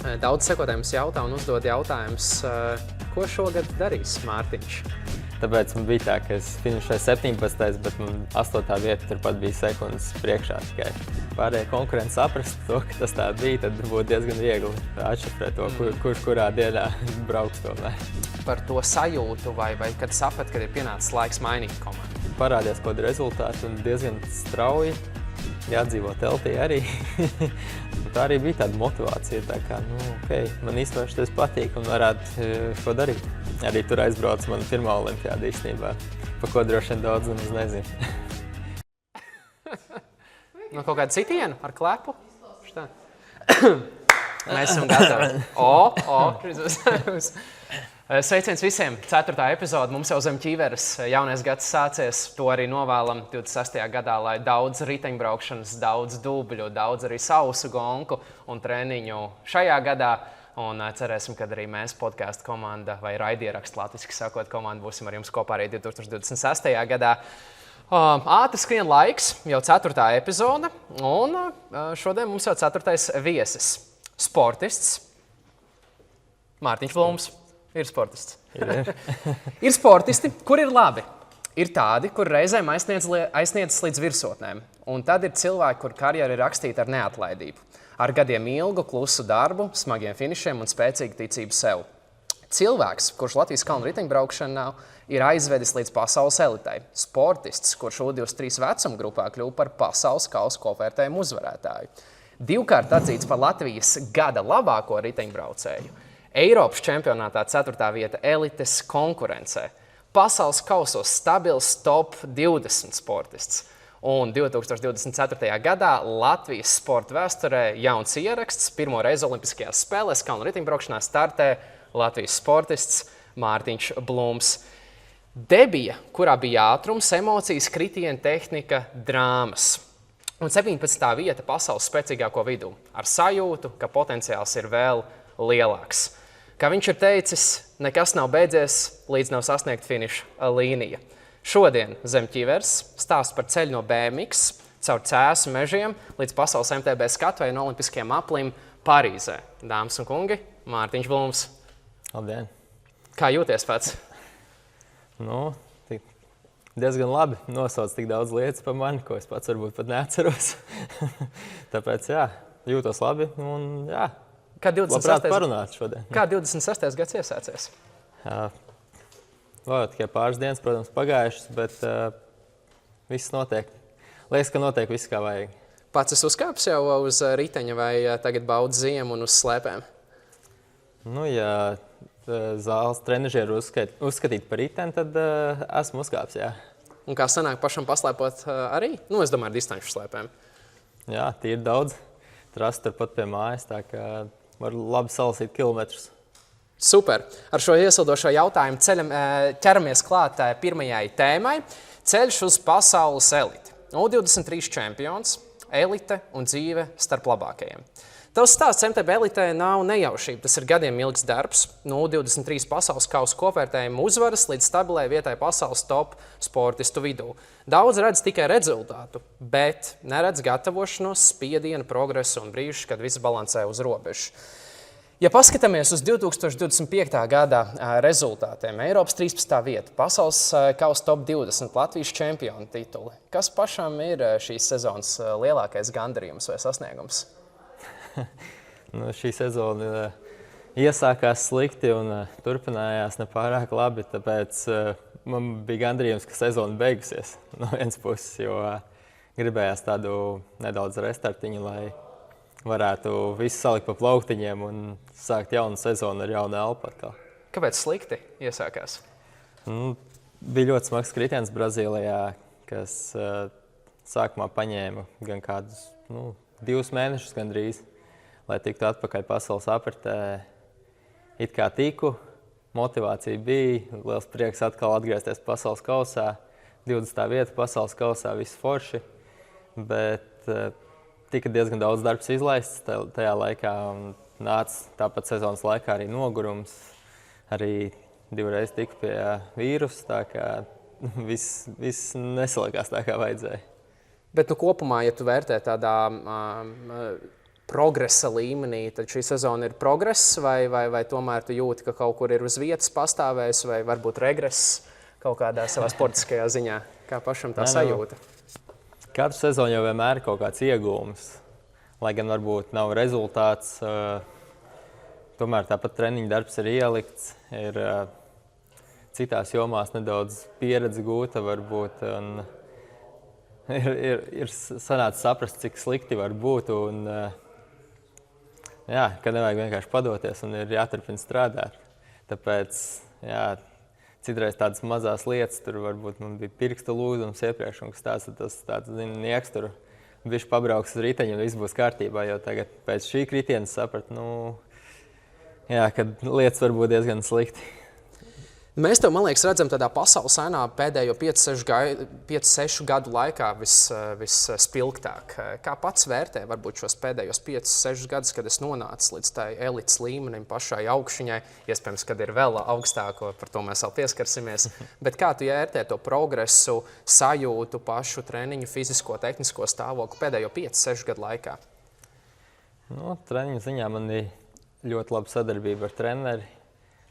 Daudz sekotājiem jautā un uzdod jautājumus, ko šogad darīs Mārtiņš. Tāpēc man bija tā, ka es finišēju 17. bet man 8. vieta turpat bija sekundes priekšā tikai. Pārējie konkurenti saprast to, ka tas tā bija, tad būtu diezgan viegli atšifrēt to, kurš kurā dienā brauks tomēr. Par to sajūtu vai kad saprat, kad ir pienācis laiks mainīt komandu? Parādījās kaut kādi rezultāti un diezgan strauji. Jādzīvo teltī arī. Tā arī bija tāda motivācija, tā kā, man īstenībā šitais patīk un varētu šo darīt. Arī tur aizbrauc mana pirmā olimpiāda īstenībā, pa ko droši vien daudz nemaz nezinu. No kaut kāda citiena ar klepu? Štā. Mēs esam gatavi. Sveiciens visiem! 4. epizode. Mums jau zem ķīveres jaunais gads sācies. To arī novēlam 26. gadā, lai daudz riteņbraukšanas, daudz dubļu, daudz arī sausu gonku un treniņu šajā gadā. Un cerēsim, ka arī mēs, podcastu komanda vai raidierakstu latviski sakot komanda, būsim ar jums kopā arī 2026. gadā. Ātri skrien laiks, jau 4. epizode, un šodien mums jau 4. viesis. Sportists Mārtiņš Blums. Ir sportists. Ir sportisti, kur ir labi. Ir tādi, kur reizēm aizsniedzas līdz virsotnēm. Un tad ir cilvēki, kur karjera ir rakstīta ar neatlaidību. Ar gadiem ilgu, klusu darbu, smagiem finišiem un spēcīgu ticību sev. Cilvēks, kurš Latvijas kalnu riteņbraukšanā ir aizvedis līdz pasaules elitei. Sportists, kurš U23 vecuma grupā kļuva par pasaules kausa kopvērtējumu uzvarētāju. 2-kārt atzīts par Latvijas gada labāko riteņbraucēju. Eiropas čempionātā 4. vieta elites konkurencē. Pasaules kausos stabils top 20 sportists. Un 2024. gadā Latvijas sporta vēsturē jauns ieraksts. Pirmo reizi Olimpiskajās spēlēs kalnu riteņbraukšanā startē Latvijas sportists Mārtiņš Blums. Debija, kurā bija ātrums, emocijas, kritiena tehnika, drāmas. Un 17. vieta pasaules spēcīgāko vidū. Ar sajūtu, ka potenciāls ir vēl lielāks. Kā viņš ir teicis, nekas nav beidzies, līdz nav sasniegta finiša līnija. Šodien zem ķīveres stāsts par ceļu no BMX, caur Cēsu mežiem līdz pasaules MTB skatuvei un olimpiskajiem aplim Parīzē. Dāmas un kungi, Mārtiņš Blums. Labdien! Kā jūties pats? Diezgan labi. Nosauc tik daudz lietas par mani, ko es pats varbūt pat neatceros. Tāpēc, jūtos labi un, labprāt parunāt šodien. Kā 26. gads iesācies? Vēl tikai pāris dienas, protams, pagājušas, bet viss notiek. Liekas, ka notiek viss kā vajag. Pats esi uzkāpis jau uz riteņa vai tagad baudi ziemu un uz slēpēm? Ja zāles trenažieri uzskatīt par riteni, tad esmu uzkāpis, jā. Un kā sanāk pašam paslēpot arī? Es domāju, ar distanču slēpēm. Jā, tīri daudz. Trasa turpat pie mājas, tā kā var labi salasīt kilometrus. Super! Ar šo iesildošo jautājumu ķeramies klāt pirmajai tēmai. Ceļš uz pasaules eliti. U23 čempions, elite un dzīve starp labākajiem. Tavs stāsts MTB elitē nav nejaušība. Tas ir gadiem ilgs darbs. No U23 pasaules kausa kopvērtējuma uzvaras līdz stabilai vietai pasaules top sportistu vidū. Daudz redz tikai rezultātu, bet neredz gatavošanos, spiedienu, progresu un brīžus, kad viss balansē uz robežu. Ja paskatāmies uz 2025. gada rezultātiem, Eiropas 13. vieta, pasaules kausa top 20, Latvijas čempionu tituli. Kas pašam ir šīs sezonas lielākais gandarījums vai sasniegums? Šī sezona iesākās slikti un turpinājās nepārāk labi, tāpēc man bija gandarījums, ka sezona beigusies no vienas puses, jo gribējās tādu nedaudz restartiņu, lai varētu visu salikt pa plauktiņiem un sākt jaunu sezonu ar jaunu elpu atkal. Kāpēc slikti iesākās? Bija ļoti smags kritiens Brazīlijā, kas sākumā paņēma gan kādus 2 mēnešus gandrīz, lai tiktu atpakaļ pasaules apritē. It kā tiku, motivācija bija, liels prieks atkal atgriezties pasaules kausā, 20. vieta pasaules kausā, viss forši, bet tika diezgan daudz darbs izlaists tajā laikā un nāca tāpat sezonas laikā arī nogurums, arī 2 reizes tiku pie vīrusa, tā kā viss nesalikās tā, kā vajadzēja. Bet kopumā, ja tu vērtē tādā progresa līmenī, tad šī sezona ir progress, vai tomēr tu jūti, ka kaut kur ir uz vietas pastāvējis, vai varbūt regress kaut kādā savā sportiskajā ziņā? Kā pašam tā sajūta? Katru sezonu jau vienmēr ir kaut kāds iegūms, lai gan varbūt nav rezultāts. Tomēr tāpat treniņu darbs ir ielikts, ir citās jomās nedaudz pieredze gūta varbūt. Ir sanācis saprast, cik slikti var būt. Ka nevajag vienkārši padoties un ir jāturpina strādāt. Tāpēc, citreiz tādas mazās lietas, tur varbūt man bija pirksta lūzums iepriekš, un tas nieks tur bišķi pabrauks uz riteņu un viss būs kārtībā, jo tagad pēc šī kritiena sapratu, ka lietas var būt diezgan slikti. Mēs tev, man liekas, redzam tādā pasaules ainā pēdējo 5-6 gadu laikā visspilgtāk. Kā pats vērtē varbūt šos pēdējos 5-6 gadus, kad es nonācu līdz tai elites līmenim, pašai augšņai, iespējams, kad ir vēl augstāko, par to mēs vēl pieskarsimies. Bet kā tu vērtē to progresu, sajūtu, pašu treniņu, fizisko, tehnisko stāvokli pēdējo 5-6 gadu laikā? Treniņu ziņā man ir ļoti laba sadarbība ar treneri.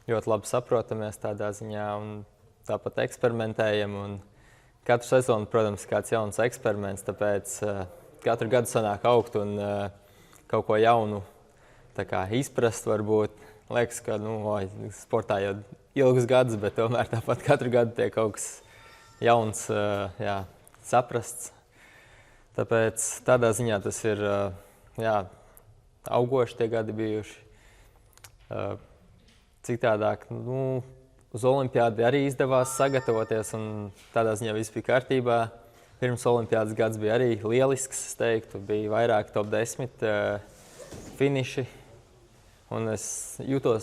Ļoti labi saprotamies tādā ziņā un tāpat eksperimentējam. Un katru sezonu, protams, ir kāds jauns eksperiments, tāpēc katru gadu sanāk augt un kaut ko jaunu izprast varbūt. Liekas, ka sportā jau ilgus gadus, bet tomēr tāpat katru gadu tiek kaut kas jauns saprasts. Tāpēc tādā ziņā tas ir augoši tie gadi bijuši. Citādāk, uz olimpiādi arī izdevās sagatavoties, un tādā ziņā viss bija kārtībā. Pirms olimpiādas gads bija arī lielisks, es teiktu. Bija vairāk top 10 finiši, un es jūtu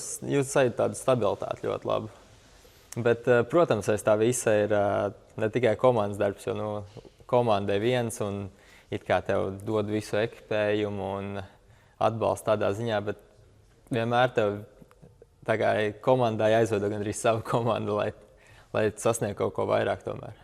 tādu stabilitāti ļoti labu. Bet, protams, aiz tā visa ir ne tikai komandas darbs, jo komandai viens, un it kā tev dod visu ekipējumu un atbalstu tādā ziņā, bet vienmēr tev tā kā komandai aizvedo gandrīz savu komandu, lai sasniegtu kaut ko vairāk tomēr.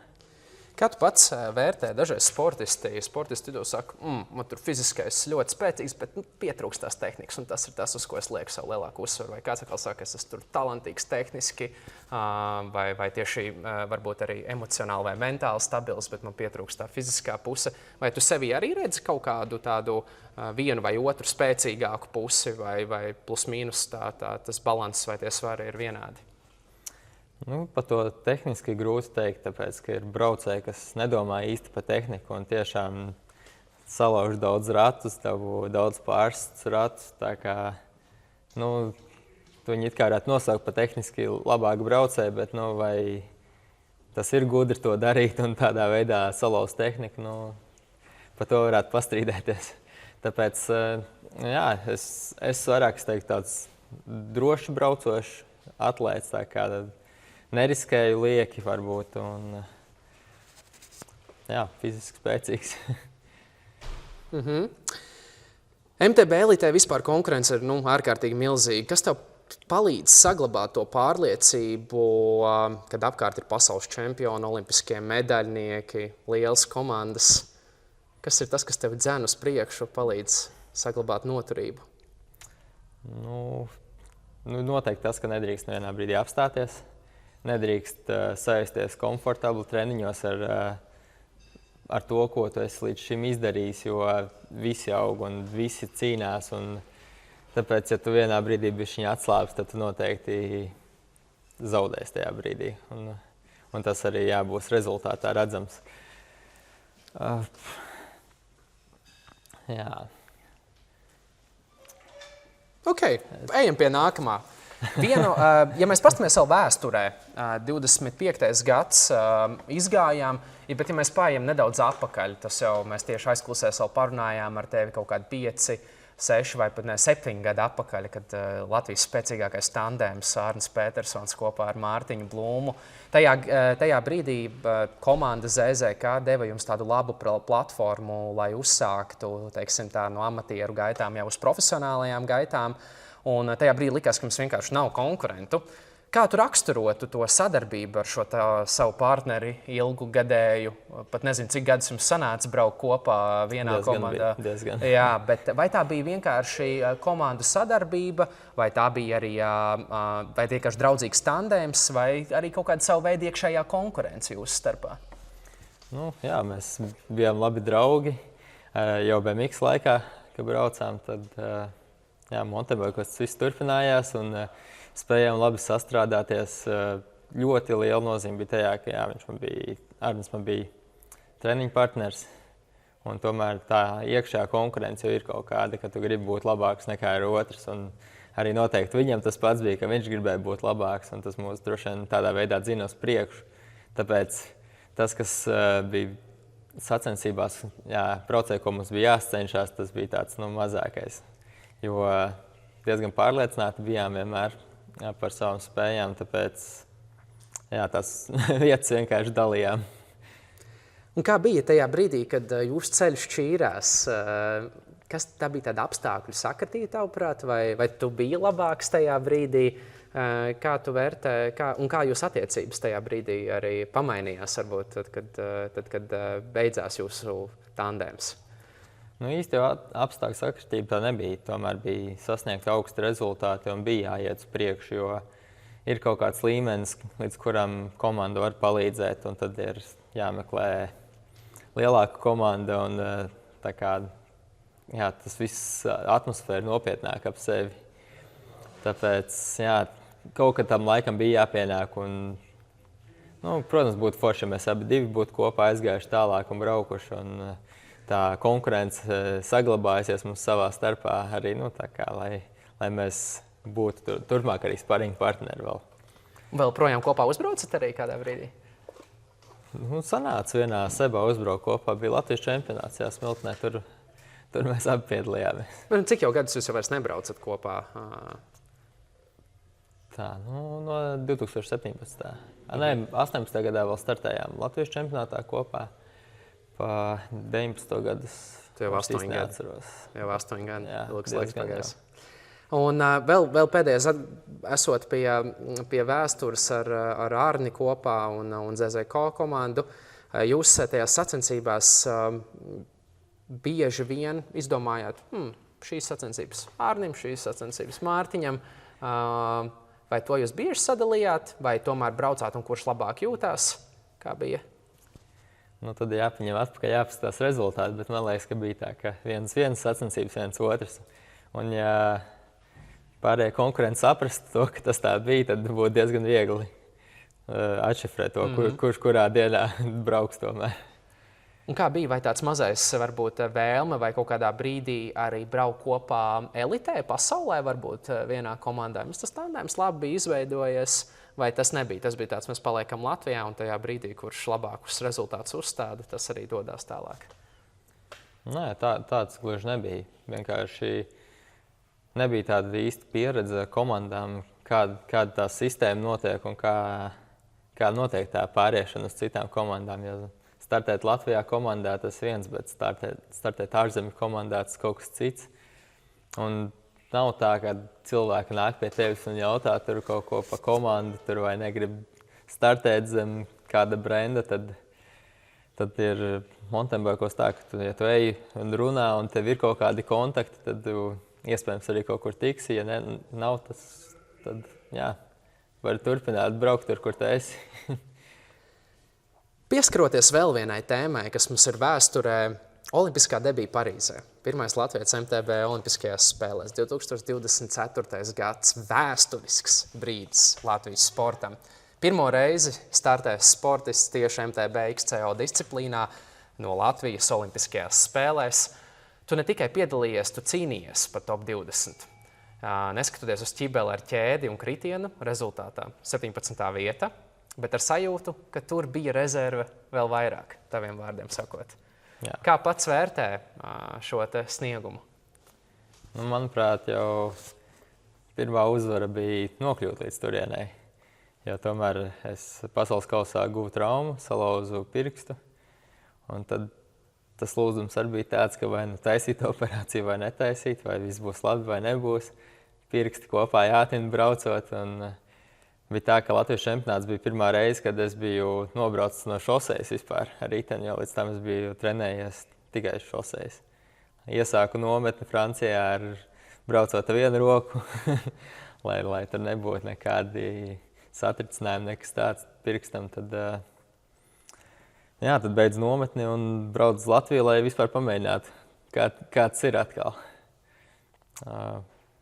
Kā tu pats vērtē dažreiz sportisti to saka, man tur fiziskais ļoti spēcīgs, bet pietrūkst tās tehnikas, un tas ir tas, uz ko es lieku savu lielāku uzsvaru. Vai kāds atkal saka, es esmu tur talantīgs tehniski, vai tieši varbūt arī emocionāli vai mentāli stabils, bet man pietrūkst tā fiziskā puse. Vai tu sevī arī redzi kaut kādu tādu vienu vai otru spēcīgāku pusi, vai plus mīnus tas balanss vai tie svari ir vienādi? Par to tehniski grūti teikt, tāpēc, ka ir braucēji, kas nedomā īsti par tehniku un tiešām salauž daudz ratus, daudz pārstus ratus. Tā kā, viņi it kā varētu nosaukt par tehniski labāku braucēju, bet, vai tas ir gudri to darīt un tādā veidā salauzt tehniku, par to varētu pastrīdēties. Tāpēc, es vairāk, es teiktu, tāds droši braucošs atlēts, tā kā neriskēju lieki varbūt un fiziski spēcīgs. MTB elitē vispār konkurence ir ārkārtīgi milzīga. Kas tev palīdz saglabāt to pārliecību, kad apkārt ir pasaules čempioni, olimpiskie medaļnieki, lielas komandas? Kas ir tas, kas tev dzen uz priekšu, palīdz saglabāt noturību? Noteikti tas, ka nedrīkst vienā brīdī apstāties. Nedrīkst sajusties komfortabli treniņos ar to, ko tu esi līdz šim izdarījis, jo visi aug un visi cīnās. Tāpēc, ja tu vienā brīdī bišķiņ atslābs, tad tu noteikti zaudēsi tajā brīdī. Un tas arī būs rezultātā redzams. Ok, ejam pie nākamā. Ja mēs paskatāmies savu vēsturē, 25. gads izgājām, bet ja mēs paejam nedaudz atpakaļ, tas jau mēs tieši aizklusēs vēl parunājām ar tevi kaut kādi 5, 6 vai pat 7 gadu atpakaļ, kad Latvijas spēcīgākais tandēms Arnis Petersons kopā ar Mārtiņu Blūmu. Tajā brīdī komanda ZZK deva jums tādu labu platformu, lai uzsāktu, teiksim tā, no amatieru gaitām jau uz profesionālajām gaitām. Un tajā brīdī likās, ka mums vienkārši nav konkurentu. Kā tu raksturotu to sadarbību ar šo savu partneri ilgu gadēju? Pat nezinu, cik gadus jums sanāca braukt kopā vienā komandā. Diezgan. Jā, bet vai tā bija vienkārši komandu sadarbība, vai tā bija arī vai vienkārši draudzīgs tandēms, vai arī kaut kāda savu veidu iekšējā konkurence jūsu starpā? Nu, jā, mēs bijām labi draugi. Jau BMX laikā, kad braucām, tad Montebekos tas viss turpinājās. Spējām labi sastrādāties. Ļoti liela nozīme bija tajā, ka Arnis man bija treniņu partners. Un tomēr tā iekšējā konkurence jau ir kaut kāda, ka tu gribi būt labāks nekā ir otrs. Un arī noteikti viņam tas pats bija, ka viņš gribēja būt labāks. Un tas mūs droši vien tādā veidā dzina uz priekšu. Tāpēc tas, kas bija sacensībās, braucēji, ko mums bija jāsacenšās, tas bija tāds mazākais. Jo diezgan pārliecināti bijām vienmēr par savām spējām, tāpēc tās vietas vienkārši dalījām. Un kā bija tajā brīdī, kad jūsu ceļš šķīrās? Kas tā bija tāda apstākļu sakritība, tavuprāt, vai tu biji labāks tajā brīdī? Kā tu vērtē, un kā jūsu attiecības tajā brīdī arī pamainījās, varbūt, tad, kad beidzās jūsu tandēms? Nu, īsti jau apstākļu sakritība tā nebija. Tomēr bija sasniegti augsti rezultāti un bija jāiet uz priekšu, jo ir kaut kāds līmenis, līdz kuram komanda var palīdzēt, un tad ir jāmeklē lielāka komanda, un tas viss atmosfēra nopietnāk ap sevi. Tāpēc, kaut kad tam laikam bija jāpienāk, un, protams, būtu forši, ja mēs abi divi būtu kopā aizgājuši tālāk un braukuši, un tā konkurence saglabājusies mums savā starpā arī, lai mēs būtu turpmāk arī sparinga partneri vēl. Vēl projām kopā uzbraucat arī kādā brīdī? Sanāca vienā sebā uzbraukt kopā, bija Latvijas čempionāts, Smiltenē, tur mēs abi piedalījāmies. Cik jau gadus jūs jau vairs nebraucat kopā? No 2017. 18. gadā vēl startējām Latvijas čempionātā kopā. Pa 19 gadus. Tu jau 8 gadi. Neatceros. Jau 8 gadi. Jā, ilgs laiks pagājis. Un vēl pēdējais, esot pie vēstures ar Arni kopā un ZZK komandu, jūs tajās sacensībās bieži vien izdomājāt, šīs sacensības Arnim, šīs sacensības Mārtiņam. Vai to jūs bieži sadalījāt, vai tomēr braucāt un kurš labāk jūtās? Kā bija? Tad jāpaņem atpakaļ, jāpastās rezultāti, bet man liekas, ka bija tā, ka viens sacensības, viens otrs. Un ja pārējie konkurenti saprastu to, ka tas tā bija, tad būtu diezgan viegli atšifrēt to, kurš kurā dienā brauks tomēr. Un kā bija, vai tāds mazais varbūt vēlme vai kaut kādā brīdī arī braukt kopā elitē, pasaulē, varbūt vienā komandā? Mums tas tandēms labi bija izveidojies, vai tas nebija? Tas bija tāds, mēs paliekam Latvijā un tajā brīdī, kurš labākus rezultātus uzstāda, tas arī dodās tālāk. Nē, tāds gluži nebija. Vienkārši nebija tāda īsta pieredze komandām, kāda tā sistēma notiek un kā notiek tā pāriešana uz citām komandām. Ja startēt Latvijā komandā tas viens, bet startēt ārzemju komandā tas kaut kas cits. Un nav tā, ka cilvēki nāk pie tevis un jautā tur kaut ko pa komandu, tur vai negrib startēt zem kāda brenda, tad ir Mountainbikos tā, ka ja tu ej un runā un tev ir kaut kādi kontakti, tad tu iespējams arī kaut kur tiksi. Ja nav tas, tad vari turpināt braukt tur, kur tu esi. Pieskaroties vēl vienai tēmai, kas mums ir vēsturē, olimpiskā debija Parīzē. Pirmais latvietis MTB olimpiskajās spēlēs, 2024. gads, vēsturisks brīdis Latvijas sportam. Pirmo reizi startēs sportists tieši MTB XCO disciplīnā no Latvijas olimpiskajās spēlēs. Tu ne tikai piedalījies, tu cīnījies par top 20. Neskatoties uz ķibeli ar ķēdi un kritienu, rezultātā 17. vieta. Bet ar sajūtu, ka tur bija rezerve vēl vairāk, taviem vārdiem sakot. Jā. Kā pats vērtē šo te sniegumu? Manuprāt, jau pirmā uzvara bija nokļūt līdz turienei. Jo tomēr es pasaules kausā guvu traumu, salauzu pirkstu. Un tad tas lūdzums arī bija tāds, ka vai nu taisīt operāciju, vai netaisīt, vai viss būs labi, vai nebūs. Pirksti kopā jātina braucot. bija tā, ka Latvijas čempionāts bija pirmā reize, kad es biju nobraucis no šosejas vispār ar riteni, jo līdz tam es biju trenējies tikai šosejas. Iesāku nometni Francijā ar braucot ar vienu roku, lai tur nebūtu nekādi satricinājumi, nekas tāds pirkstam. Tad beidzu nometni un braucu uz Latviju, lai vispār pamēģinātu, kāds ir atkal.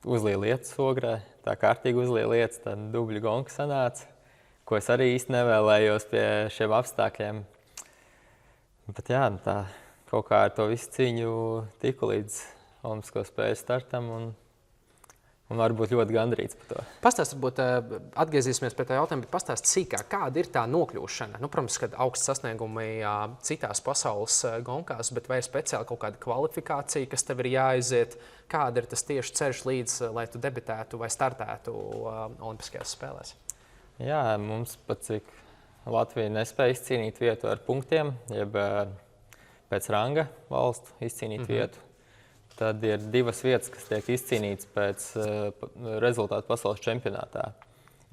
Uzlīja lietas ogrē, tā kārtīgi uzlīja lietas, tad dubļu gonka sanāca, ko es arī īsti nevēlējos pie šiem apstākļiem. Bet tā kaut kā ar to visu cīņu tiku līdz Olimpisko spēļu startam un varbūt ļoti gandrīz par to. Pastāst, varbūt atgriezīsimies pie tā jautājuma, bet pastāst sīkāk, kāda ir tā nokļūšana? Protams, ka augsts sasniegumi citās pasaules gonkās, bet vai ir speciāli kaut kāda kvalifikācija, kas tev ir jāaiziet? Kāda ir tas tieši ceļš līdz, lai tu debitētu vai startētu Olimpiskajās spēlēs? Jā, mums pat cik Latvija nespēja izcīnīt vietu ar punktiem, jeb pēc ranga valstu izcīnīt vietu. Tad ir 2 vietas, kas tiek izcīnītas pēc rezultātu pasaules čempionātā.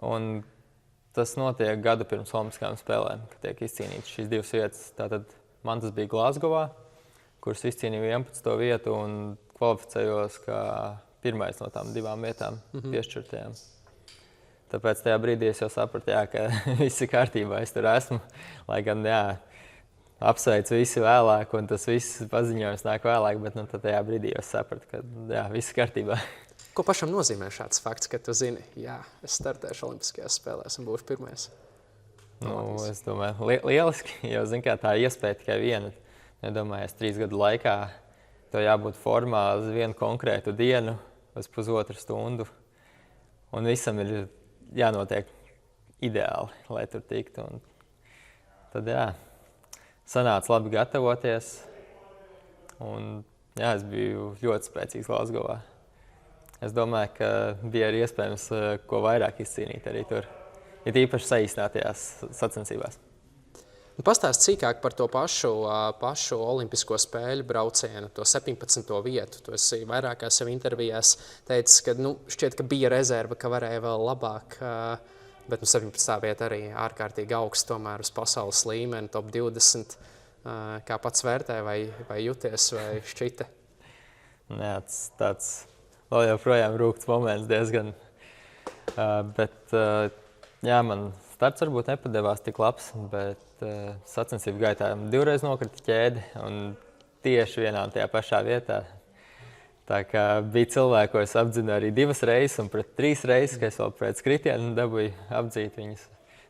Un tas notiek gadu pirms Olimpiskajām spēlēm, kad tiek izcīnītas šīs 2 vietas. Tātad man tas bija Glazgovā, kuras izcīnīju 11. vietu un kvalificējos kā pirmais no tām 2 vietām piešķirtajām. Tāpēc tajā brīdī es jau sapratu, ka viss ir kārtībā, es tur esmu. Lai gan, apsveicu visi vēlāk, un tas viss paziņojums nāk vēlāk, bet tad tajā brīdī es sapratu, ka viss ir kārtībā. Ko pašam nozīmē šāds fakts, ka tu zini, es startēšu Olimpiskajās spēlēs un būšu pirmais? Es domāju, lieliski, jo tā iespēja tikai viena. Nedomāju, 3 gadu laikā to jābūt formā uz vienu konkrētu dienu, uz pusotru stundu, un visam ir jānotiek ideāli, lai tur tiktu. Un tad, sanāca labi gatavoties, un es biju ļoti spēcīgs Glazgovā. Es domāju, ka bija arī iespējams ko vairāk izcīnīt arī tur, ir īpaši saīsinātajās sacensībās. Pastāst sīkāk par to pašu Olimpisko spēļu braucienu, to 17. vietu. Tu esi vairākās jau intervijās teicis, ka šķiet, ka bija rezerve, ka varēja vēl labāk, bet 17. vieta arī ārkārtīgi augsts tomēr uz pasaules līmeni, top 20. Kā pats vērtē, vai jūties, vai šķita? Tāds vēl joprojām rūgts moments diezgan. Bet man starts varbūt nepadevās tik labs, bet sacensību gaitā 2 reizes nokrita ķēdi un tieši vienā un tajā pašā vietā. Tā kā bija cilvēki, ko es apdzinu arī 2 reizes un pret 3 reizes, ka es vēl pēc kritienu dabūju apdzīt viņus.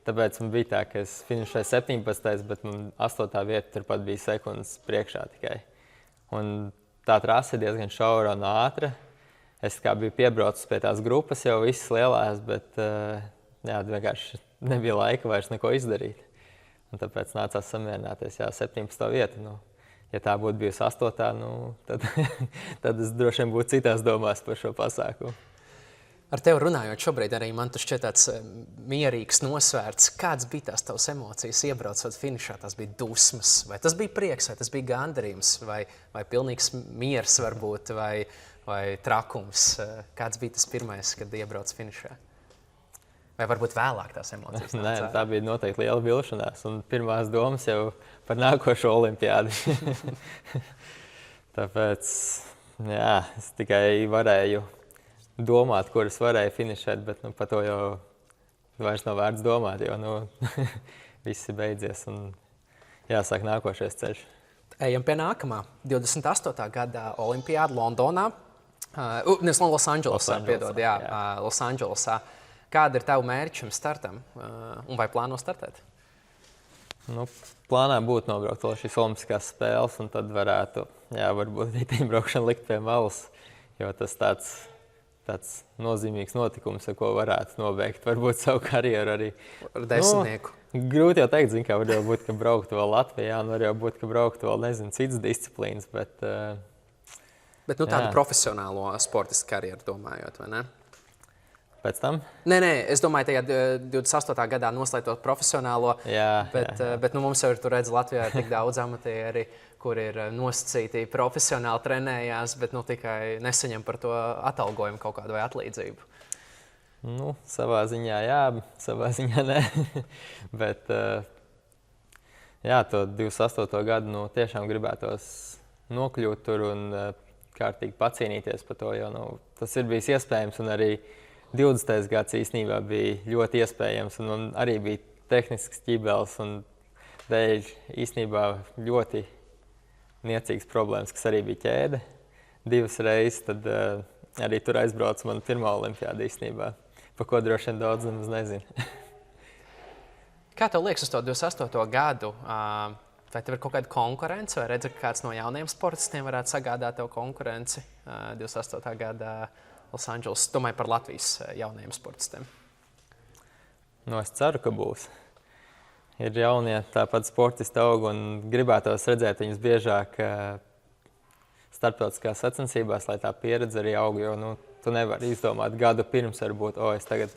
Tāpēc man bija tā, ka es finišēju 17. bet man 8. vieta turpat bija sekundes priekšā tikai. Un tā trase ir diezgan šaura un ātra. Es kā biju piebraucis pie tās grupas jau visas lielās, bet vienkārši nebija laika vairs neko izdarīt. Un tāpēc nācās samierināties 17. vieta. Ja tā būtu bijusi 8. Tad es droši vien būtu citās domās par šo pasākumu. Ar tevi runājot šobrīd arī man tu šķiet tāds mierīgs, nosvērts. Kāds bija tās tavas emocijas iebraucot finišā? Tas bija dusmas, vai tas bija prieks, vai tas bija gandarījums, vai pilnīgs miers varbūt, vai trakums? Kāds bija tas pirmais, kad iebrauc finišā? Vai varbūt vēlāk tās emocijas? Nē, tā bija noteikti liela vilšanās un pirmās domas jau par nākošo olimpiādi. Tāpēc, es tikai varēju domāt, kuras varēju finišēt, bet par to jau vairs nav vērts domāt, jo viss ir beidzies un jāsāk nākošais ceļš. Ejam pie nākamā. 28. gada olimpiāda Londonā. Losandželosā, piedod, Losandželosā. Kāda ir tava mērķa šim startam un vai plāno startēt? Plānā būtu nobraukt vēl šīs olimpiskās spēles un tad varētu, varbūt riteņbraukšanu likt pie malas, jo tas tāds nozīmīgs notikums, ar ko varētu nobeigt varbūt savu karjeru arī. Ar 10. Grūti jau teikt, var jau būt, ka brauktu vēl Latvijā un var jau būt, ka brauktu vēl, citas disciplīnas, bet tādu profesionālo sportistu karjeru domājot, vai ne? Pēc tam? Nē, es domāju, tajā 28. gadā noslēdzot profesionālo, bet mums jau ir tur redz Latvijā tik daudz amatieri, kur ir nosacīti profesionāli trenējās, bet tikai nesaņem par to atalgojumu kaut kādu vai atlīdzību. Nu, savā ziņā jā, savā ziņā nē. Bet, jā, to 28. gadu tiešām gribētos nokļūt tur un kārtīgi pacīnīties par to, jo tas ir bijis iespējams. Un arī 20. gads īstenībā bija ļoti iespējams. Un man arī bija tehnisks ķibels un dēļ īstenībā ļoti niecīgas problēmas, kas arī bija ķēde 2 reizes. Tad arī tur aizbraucu man pirmā olimpiāda īstenībā, par ko droši vien daudz nemaz nezinu. Kā tev liekas uz to 28. gadu? Vai tev ir kaut kāda konkurence, vai redzi, ka kāds no jauniem sportistiem varētu sagādāt tev konkurenci 28. gada Losandželosā? Domāju par Latvijas jaunajiem sportistiem. Es ceru, ka būs. Ir jaunie tāpat sportisti aug un gribētos redzēt viņus biežāk starptautiskās sacensībās, lai tā pieredze arī aug, jo tu nevari izdomāt gadu pirms varbūt, es tagad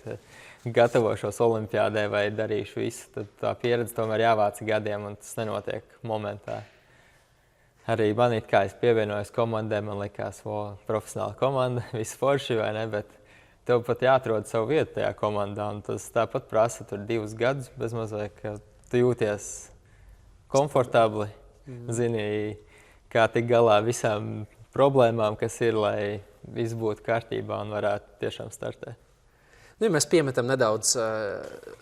gatavošos olimpiādē vai darīšu visu. Tad tā pieredze tomēr jāvāc gadiem un tas nenotiek momentā. Arī man kā es pievienojos komandai, man likās, profesionāla komanda, viss forši vai ne, bet tev pat jāatrod savu vietu tajā komandā. Un tas tāpat prasa tur 2 gadus bezmaz, vai ka tu jūties komfortabli, zini, kā tik galā visām problēmām, kas ir, lai viss būtu kārtībā un varētu tiešām startēt. Ja mēs piemetam nedaudz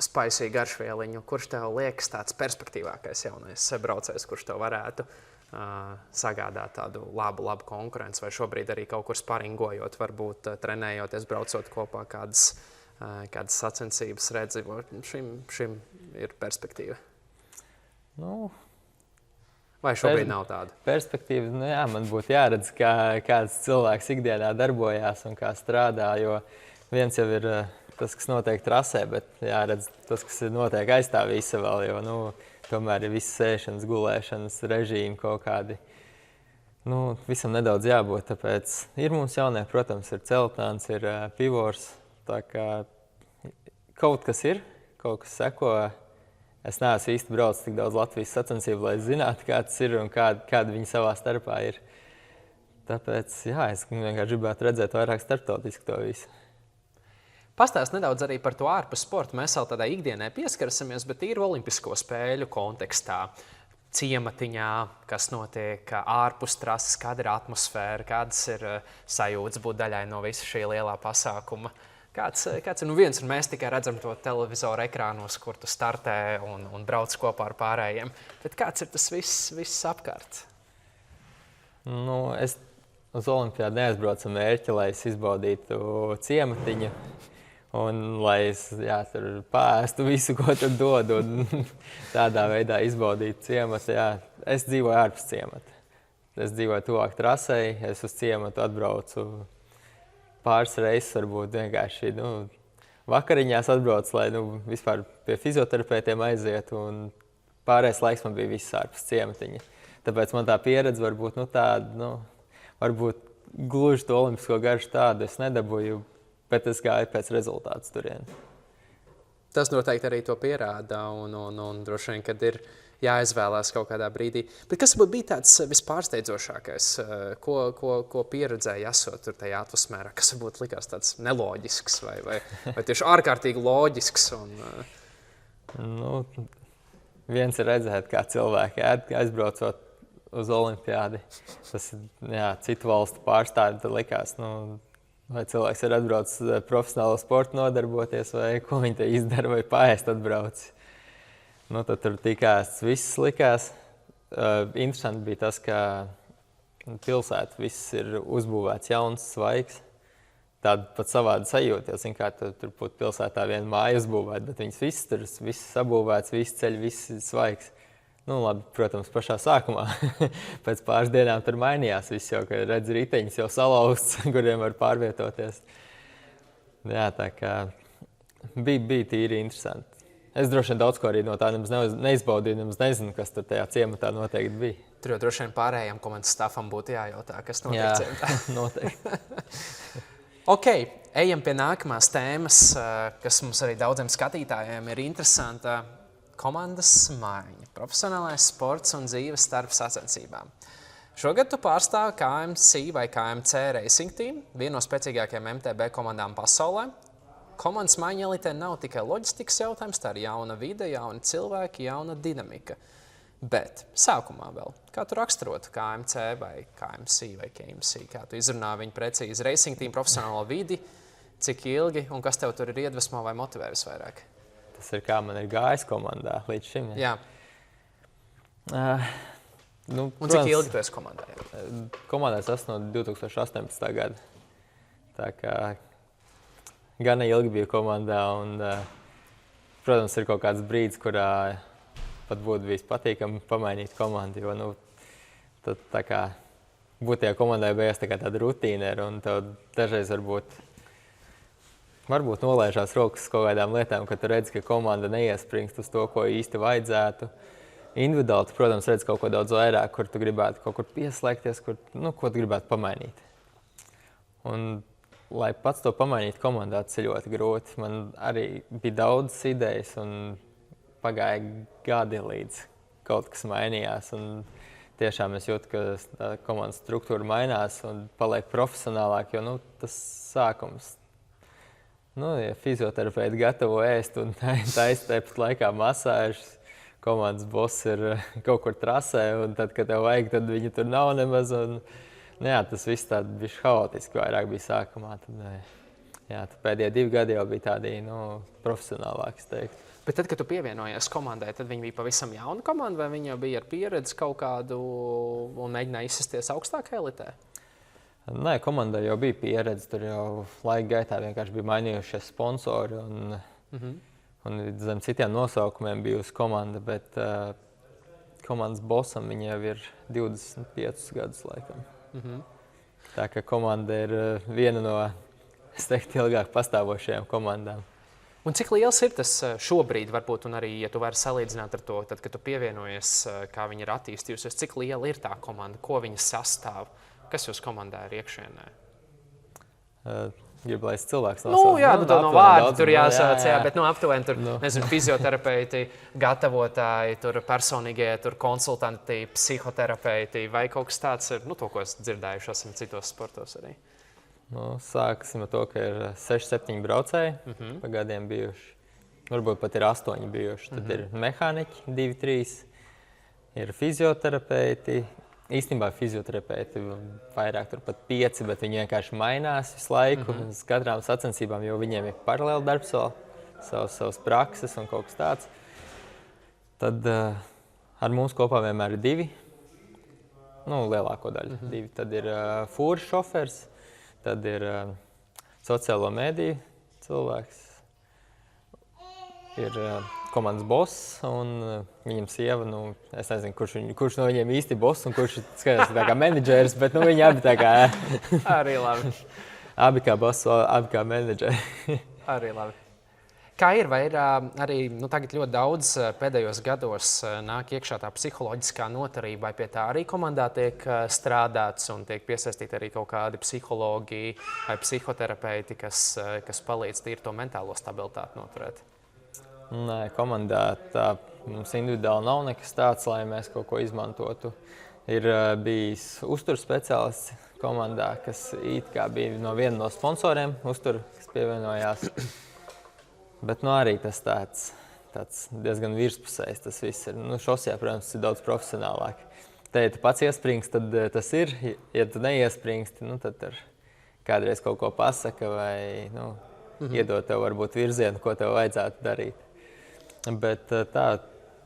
spicy garšvieliņu, kurš tev liekas tāds perspektīvākais jaunais braucējs, kurš tev varētu sagādāt tādu labu konkurenci, vai šobrīd arī kaut kur sparingojot, varbūt trenējoties, braucot kopā kādas sacensības redzi, šim ir perspektīva? Vai šobrīd nav tāda? Perspektīva, jā, man būtu jāredz, kāds cilvēks ikdienā darbojās un kā strādā, jo viens jau ir tas, kas notiek trasē, bet jāredz tas, kas notiek aiz tā visa vēl, jo tomēr ir visas sēšanas, gulēšanas režīmi kaut kādi. Visam nedaudz jābūt, tāpēc ir mums jaunie, protams, ir celtāns, ir pivors, tā kā kaut kas ir, kaut kas seko. Es neesmu īsti braucis tik daudz Latvijas sacensību, lai zinātu, kā tas ir un kādi viņi savā starpā ir. Tāpēc, jā, es vienkārši gribētu redzēt vairāk starptautiski to visu. Pastāst nedaudz arī par to ārpus sporta. Mēs vēl tādā ikdienē pieskarsimies, bet ir olimpisko spēļu kontekstā. Ciematiņā, kas notiek ārpus trases, kāda ir atmosfēra, kādas ir sajūtas būt daļai no visa šī lielā pasākuma. Kāds ir viens, un mēs tikai redzam to televizoru ekrānos, kur tu startē un brauc kopā ar pārējiem. Bet kāds ir tas viss apkārt? Es uz olimpiādu neaizbraucu mērķi, lai es izbaudītu ciematiņu. Un lai es tur pāēstu visu, ko tur dod, un tādā veidā izbaudītu ciematu. Jā. Es dzīvoju ārpus ciemata. Es dzīvoju tuvāk trasei, es uz ciematu atbraucu pāris reizes, varbūt vienkārši vakariņās atbraucu, lai vispār pie fizioterapeitiem aizietu, un pārējais laiks man bija viss ārpus ciematiņa. Tāpēc man tā pieredze varbūt tāda, varbūt gluži to olimpisko garšu tādu es nedabūju, bet es gāju pēc rezultātus turien. Tas noteikti arī to pierāda, un droši vien, kad ir jāizvēlās kaut kādā brīdī. Bet kas bija tāds vispārsteidzošākais, ko pieredzēji esot tur tajā atmosfērā, kas varbūt likās tāds neloģisks vai tieši ārkārtīgi loģisks? Viens ir redzēt, kā cilvēki aizbraucot uz olimpiādi. Tas ir citu valstu pārstāvji, tad likās, vai cilvēks ir atbraucis profesionālo sportu nodarboties, vai ko viņi te izdara, vai paēst atbraucis. Tad tur tikās viss likās. Interesanti bija tas, ka pilsēta viss ir uzbūvēts jauns, svaigs. Tāda pat savāda sajūta, jo kā tur būtu pilsētā viena māja uzbūvēta, bet viņas viss tur viss sabūvēts, viss ceļ, viss svaigs. Labi, protams, pašā sākumā. Pēc pāris dienām tur mainījās viss jau, ka redz riteņus jau salauzts, kuriem var pārvietoties. Jā, tā kā bija tīri interesanti. Es droši vien daudz ko arī no tā neizbaudīju, nemaz nezinu, kas tur tajā ciematā noteikti bija. Tur jau droši vien pārējiem komandas stafam būtu jājautā, kas notiek ciematā. Jā, noteikti. Ok, ejam pie nākamās tēmas, kas mums arī daudziem skatītājiem ir interesanta. Komandas maiņa, profesionālais sports un dzīve starp sacensībām. Šogad tu pārstāvi KMC vai KMC Racing Team, vienu no spēcīgākajām MTB komandām pasaulē. komandas maiņa elitē nav tikai loģistikas jautājums, tā ir jauna vide, jauni cilvēki, jauna dinamika. Bet sākumā vēl, kā tu raksturotu KMC vai KMC vai KMC, kā tu izrunā viņu precīzi racing team profesionālo vidi, cik ilgi un kas tev tur ir iedvesmo vai motivē visvairāk? Tas ir kā man ir gājis komandā līdz šim. Jā. Nu, un cik ilgi tu esi komandā? Komandā es esmu no 2018. gada. Tā kā gana ilgi biju komandā un, protams, ir kaut kāds brīdis, kurā pat būtu bijis patīkami pamainīt komandu, jo, nu, tad tā kā būt tajā komandai beigās tā kā tāda rutīnera un tev dažreiz varbūt nolaižās rokas kaut kādām lietām, ka tu redzi, ka komanda neiespringst uz to, ko īsti vajadzētu. Individuāli, tu, protams, redzi kaut ko daudz vairāk, kur tu gribētu kaut kur pieslēgties, ko tu gribētu pamainīt. Un, lai pats to pamainītu komandā, tas ir ļoti grūti. Man arī bija daudz idejas un pagāja gadi līdz kaut kas mainījās. Un tiešām es jūtu, ka komandas struktūra mainās un paliek profesionālāk, jo tas sākums. Ja fizioterapeiti gatavo ēst un taisa tāpat laikā masāžas, komandas boss ir kaut kur trasē, un tad, kad tev vajag, tad viņi tur nav nemaz. Tas viss tāds bija haotiski, vairāk bija sākumā. Tad pēdējie 2 gadi jau bija tādi profesionālāki, es teiktu. Bet tad, kad tu pievienojies komandai, tad viņi bija pavisam jauna komanda, vai viņi jau bija ar pieredzi kaut kādu un mēģināja izsisties augstākā elitē? Nē, komandai jau bija pieredze, tur jau laika gaitā vienkārši bija mainījušies sponsori un zem citiem nosaukumiem bijusi komanda, bet komandas bossam viņa jau ir 25 gadus laikam. Tā ka komanda ir viena no, es teiktu, ilgāk pastāvošajām komandām. Un cik liels ir tas šobrīd, varbūt, un arī, ja tu vari salīdzināt ar to, tad, kad tu pievienojies, kā viņi ir attīstījusies, cik liela ir tā komanda, ko viņa sastāv, kas jūs komandā ir iekšienē? Gribu, lai es cilvēks nosauc. No vārdi tur jāsauc, bet aptuveni tur, nezinu, fizioterapeiti, gatavotāji, tur personīgie, tur konsultanti, psihoterapeiti, vai kaut kas tāds ir, to, ko es dzirdējuši esam citos sportos arī. Sāksim ar to, ka ir 6-7 braucēji, pa gadiem bijuši. Varbūt pat ir 8 bijuši. Tad ir mehāniķi, 2-3, ir fizioterapeiti. Īstenībā fizioterapeiti vairāk tur pat 5, bet viņi vienkārši mainās visu laiku uz katrām sacensībām, jo viņiem ir paralēli darbs vēl, savas prakses un kaut kas tāds. Tad ar mums kopā vienmēr ir 2, lielāko daļu 2. Tad ir fūras šofers. Tad ir sociālo mediju cilvēks, ir komandas boss un viņam sieva. Es nezinu, kurš no viņiem īsti boss un kurš skatās tā kā menedžeris, bet viņi abi tā kā... Arī labi. Abi kā boss, abi kā menedžeri. Arī labi. Kā ir, vai ir arī tagad ļoti daudz pēdējos gados nāk iekšā tā psiholoģiskā noturība, vai pie tā arī komandā tiek strādāts un tiek piesaistīti arī kaut kādi psihologi vai psihoterapeiti, kas palīdz tīri to mentālo stabilitāti noturēt? Nē, komandā tā mums individuāli nav nekas tāds, lai mēs kaut ko izmantotu. Ir bijis uzturs speciālists komandā, kas it kā bija no viena no sponsoriem, kas pievienojās. Bet arī tas tāds diezgan virspusējs tas viss ir. Šosejā, protams, ir daudz profesionālāk. Ja tu pats iespringsti, tad tas ir. Ja tu neiespringsti, tad kādreiz kaut ko pasaka vai iedod tev varbūt virzienu, ko tev vajadzētu darīt. Bet tā,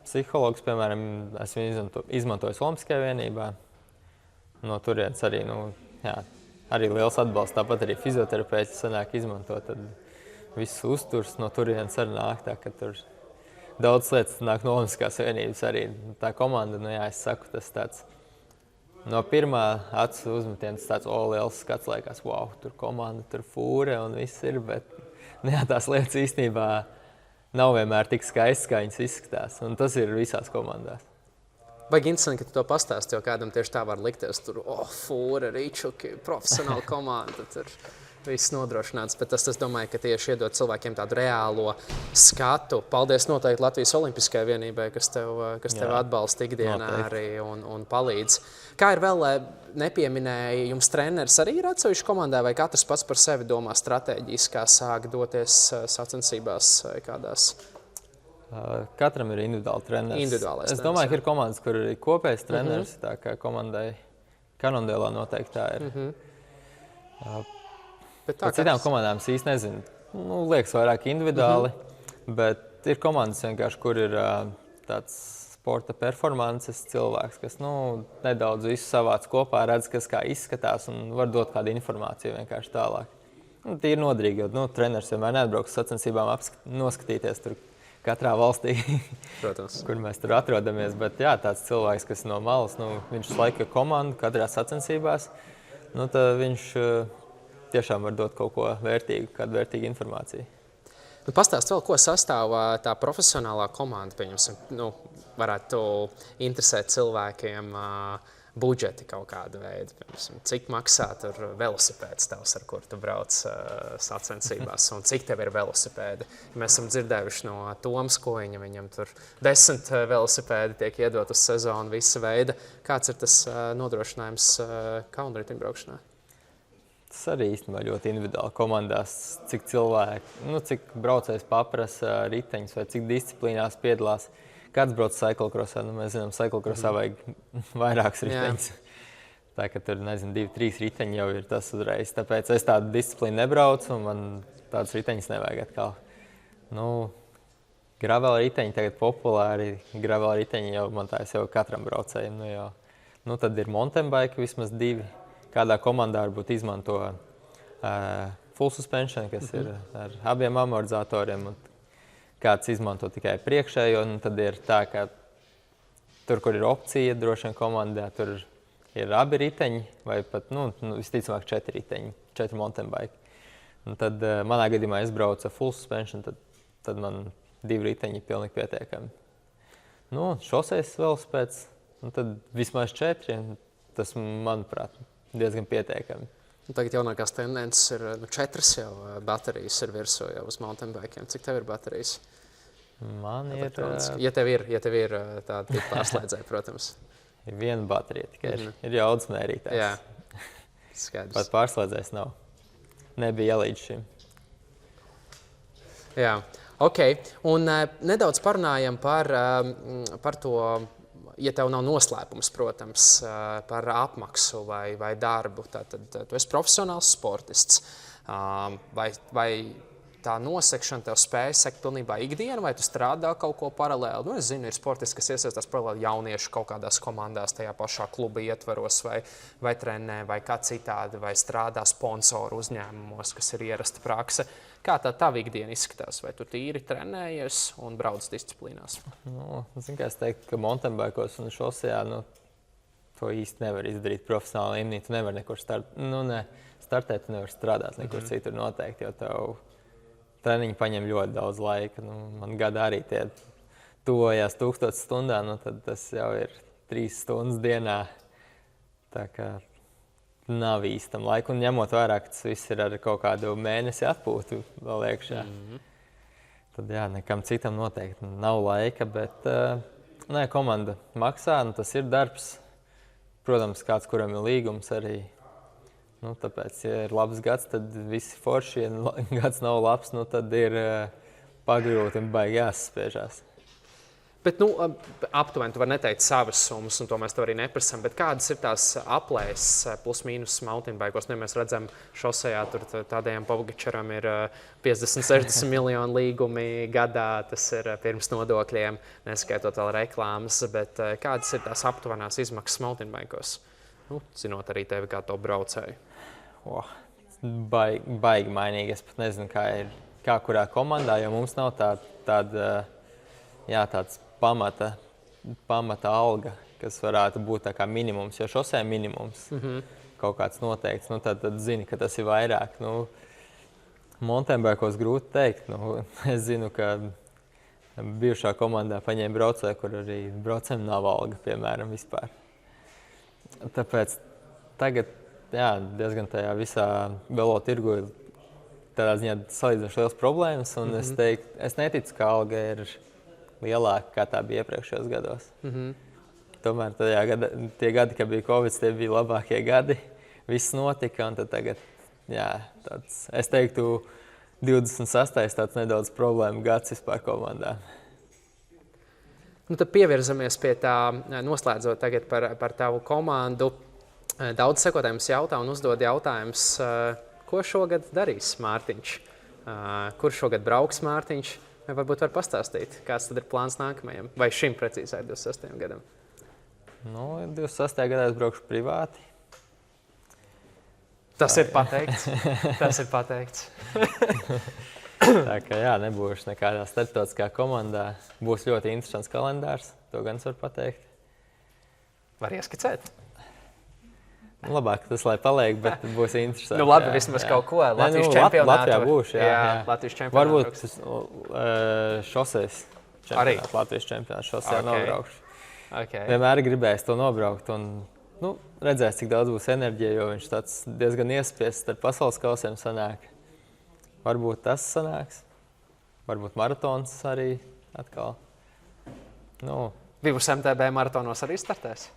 psihologs, piemēram, esmu izmantojis Olimpiskajā vienībā. No turienes arī, arī liels atbalsts. Tāpat arī fizioterapeiti sanāk izmantot. Viss uzturs no turienes arī nāk, tā ka tur daudz lietas nāk no Olimpiskās vienības arī. Tā komanda, es saku, tas tāds no pirmā acu uzmetiena tāds liels skats liekas, wow, tur komanda, tur fūre un viss ir, bet tās lietas īstenībā nav vienmēr tik skaistas, kā viņas izskatās, un tas ir visās komandās. Vai interesanti, ka tu to pastāsti, jo kādam tieši tā var likties, tur, fūre, rīčuki, profesionāla komanda, tur viss nodrošināts, bet es domāju, ka tieši iedod cilvēkiem tādu reālo skatu. Paldies noteikti Latvijas Olimpiskajai vienībai, kas tev atbalsta ikdienā arī un palīdz. Kā ir vēl nepieminēja, jums treneris arī ir atsevišķi komandā, vai katrs pats par sevi domā stratēģijas, kā sāk doties sacensībās vai kādās? Katram ir individuāli treneris. Es domāju, ka ir komandas, kur ir kopējs treneris, tā kā komandai Kanondelā noteikti tā ir. Par citām komandām es īsti nezinu. Liekas vairāk individuāli, bet ir komandas vienkārši, kur ir tāds sporta performances cilvēks, kas nedaudz visu savāc kopā, redz, kas kā izskatās un var dot kādu informāciju vienkārši tālāk. Tīri noderīgi, jo treneris vienmēr neatbrauks sacensībām noskatīties tur katrā valstī, kur mēs tur atrodamies. Bet jā, tāds cilvēks, kas no malas, viņš laika komandu katrā sacensībās, tad viņš tiešām var dot kaut ko vērtīgu, kādu vērtīgu informāciju. Pastāst vēl, ko sastāv tā profesionālā komanda, pieņemsim, varētu interesēt cilvēkiem budžeti kaut kāda veida. Piemēram, cik maksā tur velosipēds tavs, ar kur tu brauc sacensībās, un cik tev ir velosipēdi? Mēs esam dzirdējuši no Tomas Koiņa, viņam tur 10 velosipēdi tiek iedot uz sezonu visa veida. Kāds ir tas nodrošinājums kalnu riteņbraukšanā? Tas arī īstenībā ļoti individuāli komandās, cik cilvēki, cik braucējs paprasa riteņus vai cik disciplīnās piedalās. Kāds brauc cyclocrossā, mēs zinām, cyclocrossā vajag vairākus riteņus. Tā, ka tur, 2-3 riteņi jau ir tas uzreiz. Tāpēc es tādu disciplīnu nebraucu, un man tādas riteņas nevajag atkal. Gravela riteņi tagad populāri, gravela riteņi jau man tās jau katram braucējiem. Tad ir mountain bike vismaz 2. Kādā komandā varbūt izmanto full suspension, kas ir ar abiem amortizatoriem. Kāds izmanto tikai priekšējo, un tad ir tā, ka tur, kur ir opcija, droši vien komandā, tur ir abi riteņi, vai pat, visticamāk 4 riteņi, 4 mountain bike. Un tad manā gadījumā es braucu ar full suspension, tad man 2 riteņi pilnīgi pietiekami. Šoseis velosipēds, tad vismaz 4, tas, manuprāt, diezgan pietiekami. Tagad jaunākās tendences ir 4 jau baterijas ir virsū jau uz mountain bikeiem. Cik tev ir baterijas? Man ir... Ja tev ir tāda tipa pārslēdzēja, protams. Ir viena baterija tikai. Ir jau audzes mērītājs. Jā, skaidrs. Pat pārslēdzējs nav. Nebija līdz šim. Jā, ok. Un nedaudz parunājam par to, ja tev nav noslēpums, protams, par apmaksu vai darbu, tad tu esi profesionāls sportists. Vai tā nosekšana tev spēj sekt pilnībā ikdienu, vai tu strādā kaut ko paralēli? Es zinu, ir sportisti, kas iesaistās paralēli jauniešu kaut kādās komandās, tajā pašā kluba ietvaros, vai trenē, vai kā citādi, vai strādā sponsoru uzņēmumos, kas ir ierasta prakse. Kā tā tava ikdiena izskatās? Vai tu tīri trenējies un brauc disciplīnās? Es teiktu, ka mountainbikos un šosejā to īsti nevar izdarīt profesionāli līmenī. Tu nevari nekur startēt, tu nevari strādāt nekur citur noteikti, jo tev treniņi paņem ļoti daudz laika. Man gada arī tie tuvojās 1000 stundā, tad tas jau ir 3 stundas dienā. Tā kā nav īstam laiku, un ņemot vērā, ka tas viss ir ar kaut kādu mēnesi atpūtu vēl iekšā. Tad jā, nekam citam noteikti nav laika, bet komanda maksā, tas ir darbs. Protams, kāds, kuram ir līgums arī. Tāpēc, ja ir labs gads, tad visi forši, ja gads nav labs, tad ir pagrūti un baigi jāsaspiežās. Bet, aptuveni tu vari neteikt savas summas, un to mēs tev arī neprasam, bet kādas ir tās aplēses plus mīnus mountain bikos? Mēs redzam šosejā, tur tādējām Pogačaram ir 50-60 miljonu līgumi gadā, tas ir pirms nodokļiem, neskaitot vēl reklāmas, bet kādas ir tās aptuvenās izmaksas mountain bikos? Zinot arī tevi kā to braucēju. Baigi mainīgi, es pat nezinu, kā kurā komandā, jo mums nav tāds pamata alga, kas varētu būt tā kā minimums, jo šosē minimums kaut kāds noteikts, tad zini, ka tas ir vairāk. Mountainbikos grūti teikt. Es zinu, ka bijušā komandā paņēma braucēju, kur arī braucējiem nav alga, piemēram, vispār. Tāpēc tagad diezgan tajā visā velo tirgu ir tādā ziņā salīdzinoši liels problēmas. Un es neticu, ka alga ir lielāka, kā tā bija iepriekšējos gados. Tomēr tie gadi, kad bija Covid, tie bija labākie gadi. Viss notika, un tad tagad, es teiktu, 26. tāds nedaudz problēma gads vispār komandām. Tad pievirzamies pie tā, noslēdzot tagad par tavu komandu. Daudz sekotājums jautā un uzdod jautājumus, ko šogad darīs Mārtiņš? Kur šogad brauks Mārtiņš? Vai varbūt var pastāstīt, kāds tad ir plāns nākamajam? Vai šim precīzāk 26. gadam? 26. gadā es braukšu privāti. Tas ir pateikts. Tas ir pateikts. Tā kā nebūšu nekādā starptautiskā komandā. Būs ļoti interesants kalendārs, to gan es varu pateikt. Var ieskicēt? Labāk tas, lai paliek, bet būs interesanti. Labi, vismaz kaut ko. Latvijas čempionātā. Latvijā būs, Latvijas čempionātā. Varbūt šoseis čempionātā. Latvijas čempionātā šosejā nobraukšu. Vienmēr gribējis to nobraukt un redzēs, cik daudz būs enerģija, jo viņš tāds diezgan iespiests starp pasaules kausiem sanāk. Varbūt tas sanāks. Varbūt maratons arī atkal. Vivus MTB maratonos arī startēs?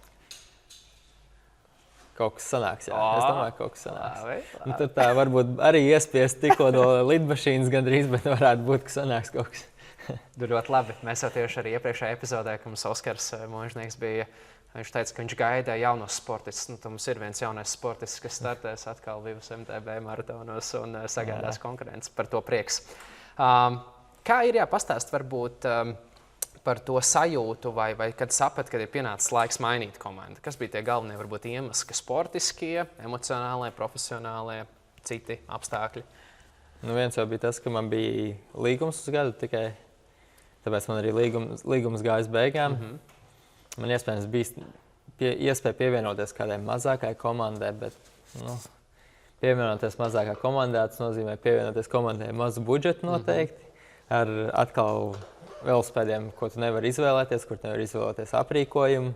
Kaut kas sanāks, jā. Es domāju, kaut kas sanāks. Un tad tā varbūt arī iespiest tikko no lidmašīnas gandrīz, bet varētu būt, ka sanāks kaut kas. Ļoti labi. Mēs jau tieši arī iepriekšējā epizodē, kad mums Oskars Možnieks bija, viņš teica, ka viņš gaida jaunos sportistus. Mums ir viens jaunais sportists, kas startēs atkal Vivus MTB maratonos un sagādās konkurences. Par to prieks. Kā ir pastāst varbūt par to sajūtu, vai kad saprati, kad ir pienācis laiks mainīt komandu? Kas bija tie galvenie varbūt iemesli, ka sportiskie, emocionālie, profesionālie, citi apstākļi? Viens jau bija tas, ka man bija līgums uz gadu tikai, tāpēc man arī līgums gājas beigām. Man iespējams bija iespēja pievienoties kādai mazākai komandai, bet pievienoties mazākā komandā, tas nozīmē pievienoties komandai mazu budžetu noteikti, ar atkal velospēdiem, ko tu nevari izvēlēties, kur tu nevari izvēlēties aprīkojumu,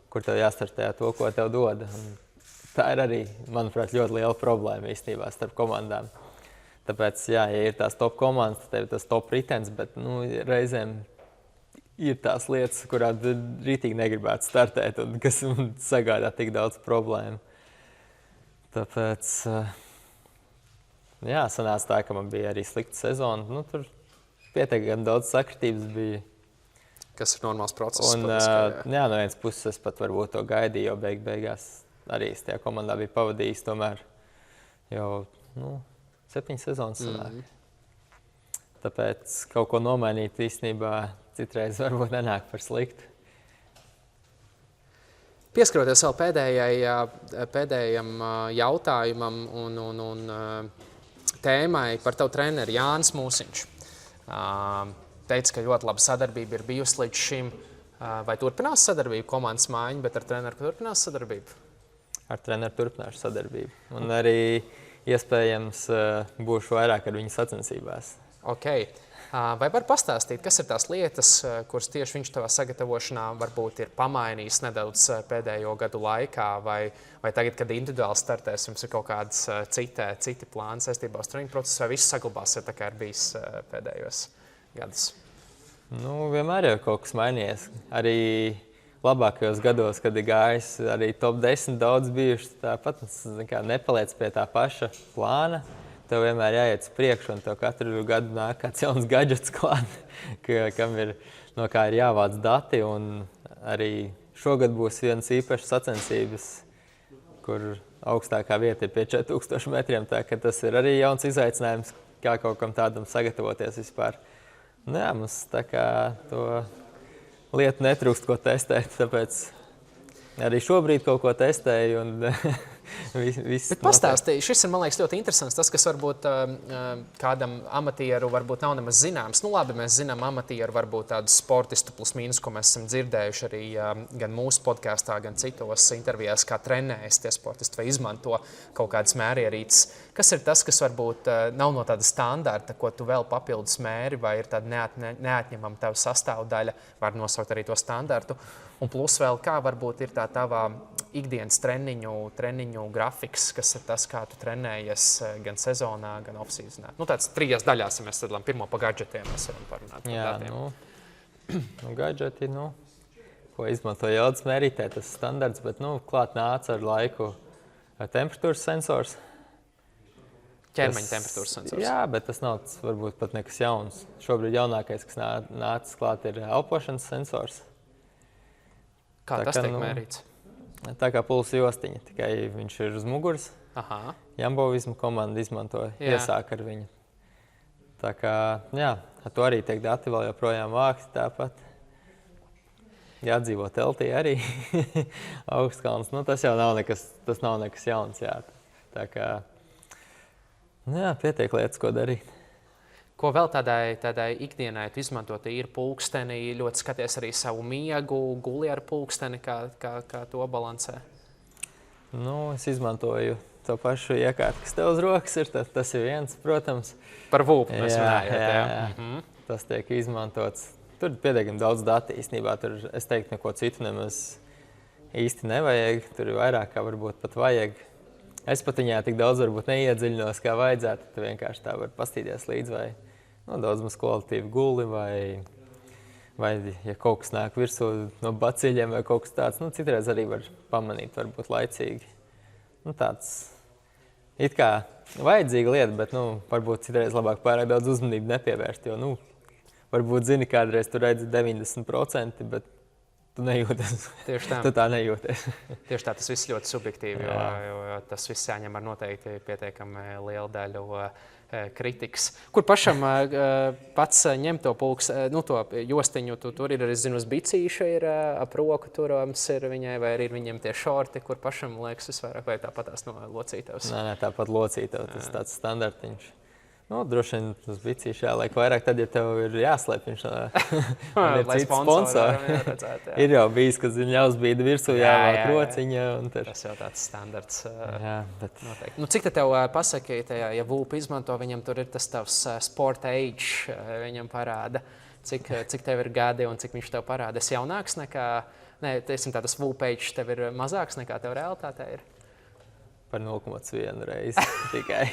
kur tev jāstartē to, ko tev dod. Un tā ir arī, manuprāt, ļoti liela problēma īstenībā starp komandām. Tāpēc, ja ir tās top komandas, tad tev ir tas top ritenis, bet reizēm ir tās lietas, kurā rītīgi negribētu startēt un kas sagādā tik daudz problēmu. Tāpēc, sanāca tā, ka man bija arī slikta sezona. Tur pietiekami daudz sakritības bija. Kas ir normāls process. Un, no vienas puses es pat varbūt to gaidīju, jo beigās arī es tajā komandā biju pavadījis tomēr jau 7 sezonas sanāk. Tāpēc kaut ko nomainīt īstenībā citreiz varbūt nenāk par sliktu. Pieskaroties vēl pēdējam jautājumam un tēmai par tavu treneri Jānis Mūsiņš. Teica, ka ļoti laba sadarbība ir bijusi līdz šim. Vai turpinās sadarbību, komandas maiņa, bet ar treneru turpinās sadarbību? Ar treneru turpināšu sadarbību. Un arī iespējams būšu vairāk ar viņu sacensībās. Vai var pastāstīt, kas ir tās lietas, kuras tieši viņš tavā sagatavošanā varbūt ir pamainījis nedaudz pēdējo gadu laikā, vai tagad, kad individuāli startēs, jums ir kaut kādas citi plāni saistībā uz treniņu procesu, vai viss saglabās, tā kā ir bijis pēdējos gadus? Vienmēr jau kaut kas mainījies. Arī labākajos gados, kad ir gājis, arī top 10 daudz bijuši, tāpat nepaliec pie tā paša plāna. Tev vienmēr jāiet uz priekšu, un tev katru gadu nāk kāds jauns gadžets klāt, kam ir, no kā ir jāvāc dati. Un arī šogad būs vienas īpašas sacensības, kur augstākā vieta ir pie 4000 metriem. Tā, ka tas ir arī jauns izaicinājums, kā kaut kam tādam sagatavoties vispār. Mums tā kā to lietu netrūkst, ko testēt, tāpēc arī šobrīd kaut ko testēju. Bet pastāstīju, šis ir, man liekas, ļoti interesants. Tas, kas varbūt kādam amatieru varbūt nav nemaz zināms. Labi, mēs zinām amatieru, varbūt tādu sportistu plus mīnus, ko mēs esam dzirdējuši arī gan mūsu podkāstā, gan citos intervijās, kā trenējas tie sportisti vai izmanto kaut kādas mērierīces. Kas ir tas, kas varbūt nav no tāda standarta, ko tu vēl papildus mēri, vai ir tāda neatņemama tava sastāvdaļa, var nosaukt arī to standartu. Un plus vēl kā varbūt ir tā tava ikdienas treniņu grafiks, kas ir tas, kā tu trenējies gan sezonā, gan off-seasonā? Nu, tāds 3 daļās, ja mēs sadalām pirmo pa gadžetiem, mēs varam parunāt. Jā, gadžeti, ko izmanto jaudas mērītē, tas standarts, bet, klāt nāca ar laiku temperatūras sensors. Ķermeņa temperatūras sensors. Jā, bet tas nav varbūt pat nekas jauns. Šobrīd jaunākais, kas nācis klāt, ir elpošanas sensors. Kā tas tiek mērīts? Tā kā pulsa jostiņa, tikai viņš ir uz muguras. Aha. Jambovizmu komanda izmantoja, iesāk ar viņu. Tā kā, ar to arī tiek dati vēl joprojām vākti tāpat. Jādzīvo teltī arī. Augstkalns, tas jau nav nekas jauns, jā. Tā kā, pietiek lietas, ko darīt. Ko vēl tādai ikdienai tu izmanto? Ir pulksteni, ļoti skaties arī savu miegu, guli ar pulksteni, kā to balansē? Es izmantoju to pašu iekārtu, kas tev uz rokas ir. Tas ir viens, protams. Par vulpu mēs runājam. Jā. Tas tiek izmantots. Tur ir pietiekami daudz datu īstenībā. Tur, es teiktu, neko citu nemaz īsti nevajag. Tur ir vairāk, kā varbūt pat vajag. Es pat viņā tik daudz varbūt neiedziļinos, kā vajadzētu. Tu vienkārši tā var pastīties līdzi vai daudz maz kvalitīvi guli vai ja kaut kas nāk virsū no baciļiem vai kaut kas tāds, citreiz arī var pamanīt varbūt laicīgi. Tāds it kā vajadzīga lieta, bet varbūt citreiz labāk pārāk daudz uzmanību nepievērst, jo varbūt zini kādreiz tu redzi 90%, bet tu nejūties. Tieši tā. Tu tā nejūties. Tieši tā, tas viss ļoti subjektīvi, jo tas viss jāņem ar noteikti pietiekami lielu daļu kritikas. Kur pašam pats ņem to to jostiņu, tur ir, es zinu, uz bicīša ir ap roku turams ir viņai, vai arī ir viņiem tie šorti, kur pašam liekas visvairāk, vai tāpatās no locītavas? Nē, tāpat locītava, tas tāds standartiņš. Droši vien uz bicīša jāliek vairāk tad, ja tev ir jāslēp viņš ir cits sponsori. Ir jau bijis, kad ļausbīda virsū jāvāk rociņa. Tas jau tāds standarts. Bet... Cik tev pasaka, ja vulpa izmanto, viņam tur ir tas tavs sport age, viņam parāda, cik tev ir gadi un cik viņš tev parāda. Es jaunāks nekā, tas vulpa age tev ir mazāks nekā tev realitātē ir? Par 0,1 reizi tikai.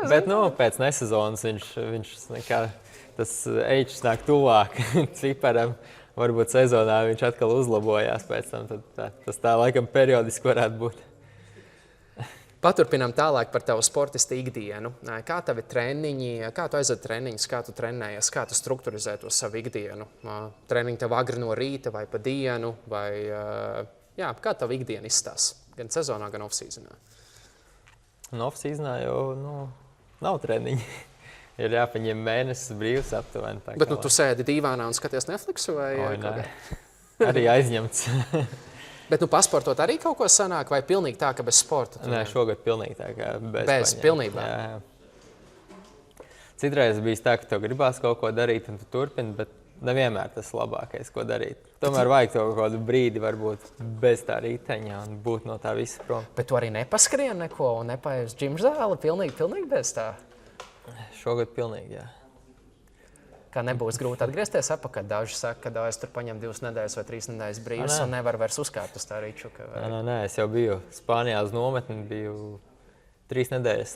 Bet pēc nesezonas viņš tas age nāk tuvāk ciparam. Varbūt sezonā viņš atkal uzlabojās pēc tam. Tas tā laikam periodiski varētu būt. Paturpinām tālāk par tavu sportistu ikdienu. Kā tavi treniņi, kā tu aizved treniņus, kā tu trenējies, kā tu strukturizē to savu ikdienu? Treniņi tev agri no rīta vai pa dienu? Kā tavu ikdienu izstās? Gan sezonā, gan off-seasonā? Off-seasonā jau nav treniņi. Ir jāpaņem mēnesis brīvs aptuveni. Bet tu sēdi dīvānā un skaties Netflixu? Arī aizņemts. Bet pasportot arī kaut ko sanāk vai pilnīgi tā, ka bez sporta? Nē, šogad pilnīgi tā, kā bez pilnībā? Jā. Citreiz bijis tā, ka tev gribās kaut ko darīt un tu turpini, bet nevienmēr tas labākais, ko darīt. Tomēr vajag to kaut kādu brīdi varbūt bez tā riteņa un būt no tā visa prom. Bet tu arī nepaskrien neko un nepaies džimžu zāli? Pilnīgi bez tā? Šogad pilnīgi, jā. Kā nebūs grūti atgriezties apakaļ? Daži saka, ka es tur paņemu 2 nedēļas vai 3 nedēļas brīvas un nevaru vairs uzkāpt uz tā rīčuka. Nē, es jau biju Spānijā uz nometni, biju 3 nedēļas.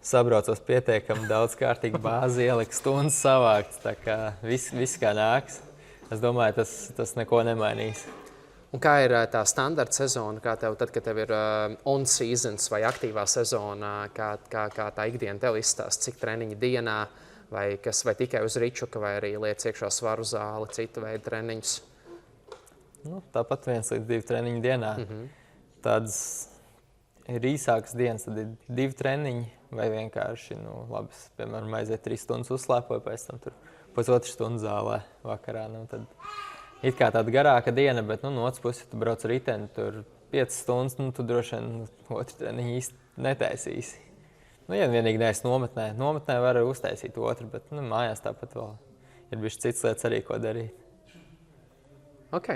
Sabraucos pietiekami daudz kārtīgi bāzi, ieliku stundas savākts, tā kā viss kā nāks. Es domāju, tas neko nemainīs. Un kā ir tā standarta sezona, kā tev tad, kad tev ir on-seasons vai aktīvā sezona, kā tā ikdiena tev izstāst, cik treniņi dienā, vai tikai uz ričuka, vai arī liec iekšā svaru zāli, citu veidu treniņus? Tāpat 1 līdz 2 treniņi dienā. Tādas ir īsākas dienas, tad ir 2 treniņi, vai vienkārši, piemēram, aiziet 3 stundas uzslēpoju, pēc tam tur pusotru stundu zālē vakarā. Tad it kā tāda garāka diena, bet no otras puses, ja tu brauc riteni, tur 5 stundas, tu droši vien otru treniņu īsti netaisīsi. Ja vienīgi neesi nometnē. Nometnē var uztaisīt otru, bet mājās tāpat vēl ir bišķi cits lietas arī, ko darīt. Ok.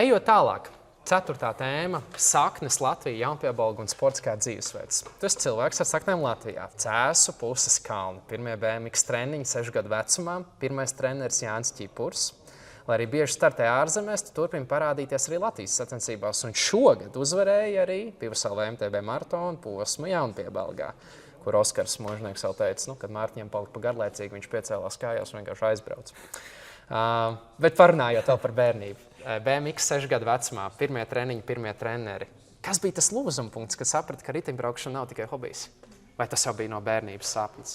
Ejot tālāk. 4. tēma – saknes Latvija, jaunpiebalga un sports kā dzīvesveids. Tu esi cilvēks ar saknēm Latvijā. Cēsu, Puses kalni. Pirmie BMX treniņi 6 gadu vecumā. Pirmais treneris Jānis Ķipurs. lai arī bieži startē ārzemēs, turpina parādīties arī Latvijas sacensībās. Un šogad uzvarēja arī Pivasala MTB maratonu posmu Jaunpiebalgā, kur Oskars Možnieks vēl teica, kad Mārtiņam palika pa garlaicīgi, viņš piecēlās kājās un vienkārši aizbrauc. Bet parunājot vēl par bērnību. BMX 6 gadu vecumā, pirmie treniņi, pirmie treneri. Kas bija tas lūzuma punkts, kad saprati, ka riteņbraukšana nav tikai hobijs? Vai tas jau bija no bērnības sapnis?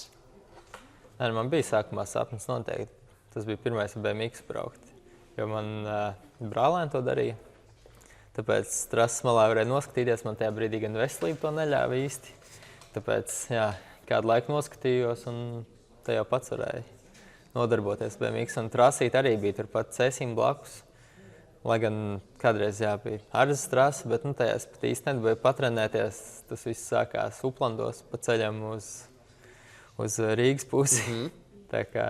Nē, man bija sākumā sapnis noteikti. Tas bija pirmais BMX braukt, jo man brālēni to darīja. Tāpēc trases malā varēja noskatīties, man tajā brīdī gan veselība to neļāva īsti. Tāpēc, kādu laiku noskatījos un tajā pats varēja nodarboties BMX. Un trasīt arī bija turpat Cēsim blakus. Lai gan kādreiz bija Arzas trase, bet tajās pat īsti nebija patrenēties. Tas viss sākās Uplandos pa ceļam uz Rīgas pusi. Tā kā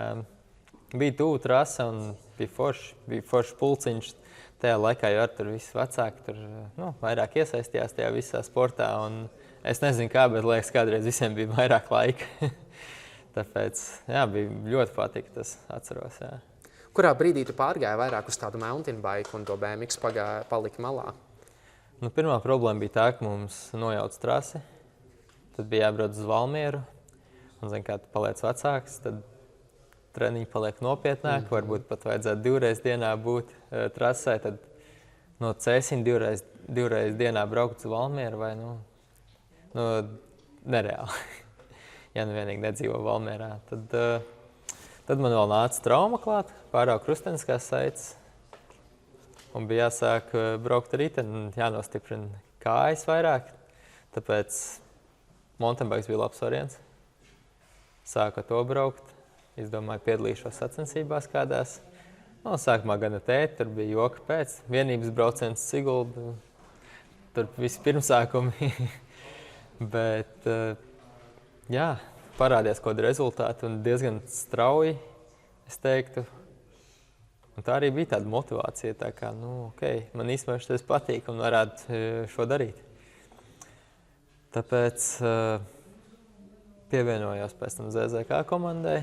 bija tuvu trase un bija forši pulciņš. Tajā laikā jau tur visi vecāki tur, vairāk iesaistījās tajā visā sportā. Un es nezinu kā, bet liekas, kādreiz visiem bija vairāk laika. Tāpēc, bija ļoti patika tas, atceros, Kurā brīdī tu pārgāji vairāk uz tādu mountain bike un to BMX palika malā? Pirmā problēma bija tā, ka mums nojauca trasi. Tad bija jābrauc uz Valmieru. Un, kā tu paliec vecāks, tad treniņi paliek nopietnāk. Varbūt pat vajadzētu 2 reizes dienā būt trasē. Tad no Cēsina 2 reizes dienā braukt uz Valmieru vai nereāli. Ja vienīgi nedzīvo Valmierā. Tad man vēl nāca trauma klāt, pārāk krusteniskās saites. Un bija jāsāk braukt ar riteni, jānostiprina kājas vairāk. Tāpēc mountain bikes bija labs variants. Sāku to braukt. Izdomāju, piedalīšos sacensībās kādās. Sākumā gan ar tēti, tur bija joka pēc. Vienības brauciens Siguldu. Tur visi pirmsākumi. Bet, parādījās kaut kādi rezultāti un diezgan strauji, es teiktu. Un tā arī bija tāda motivācija, tā kā, man īstenībā šis patīk un varētu šo darīt. Tāpēc pievienojos pēc tam ZZK komandai.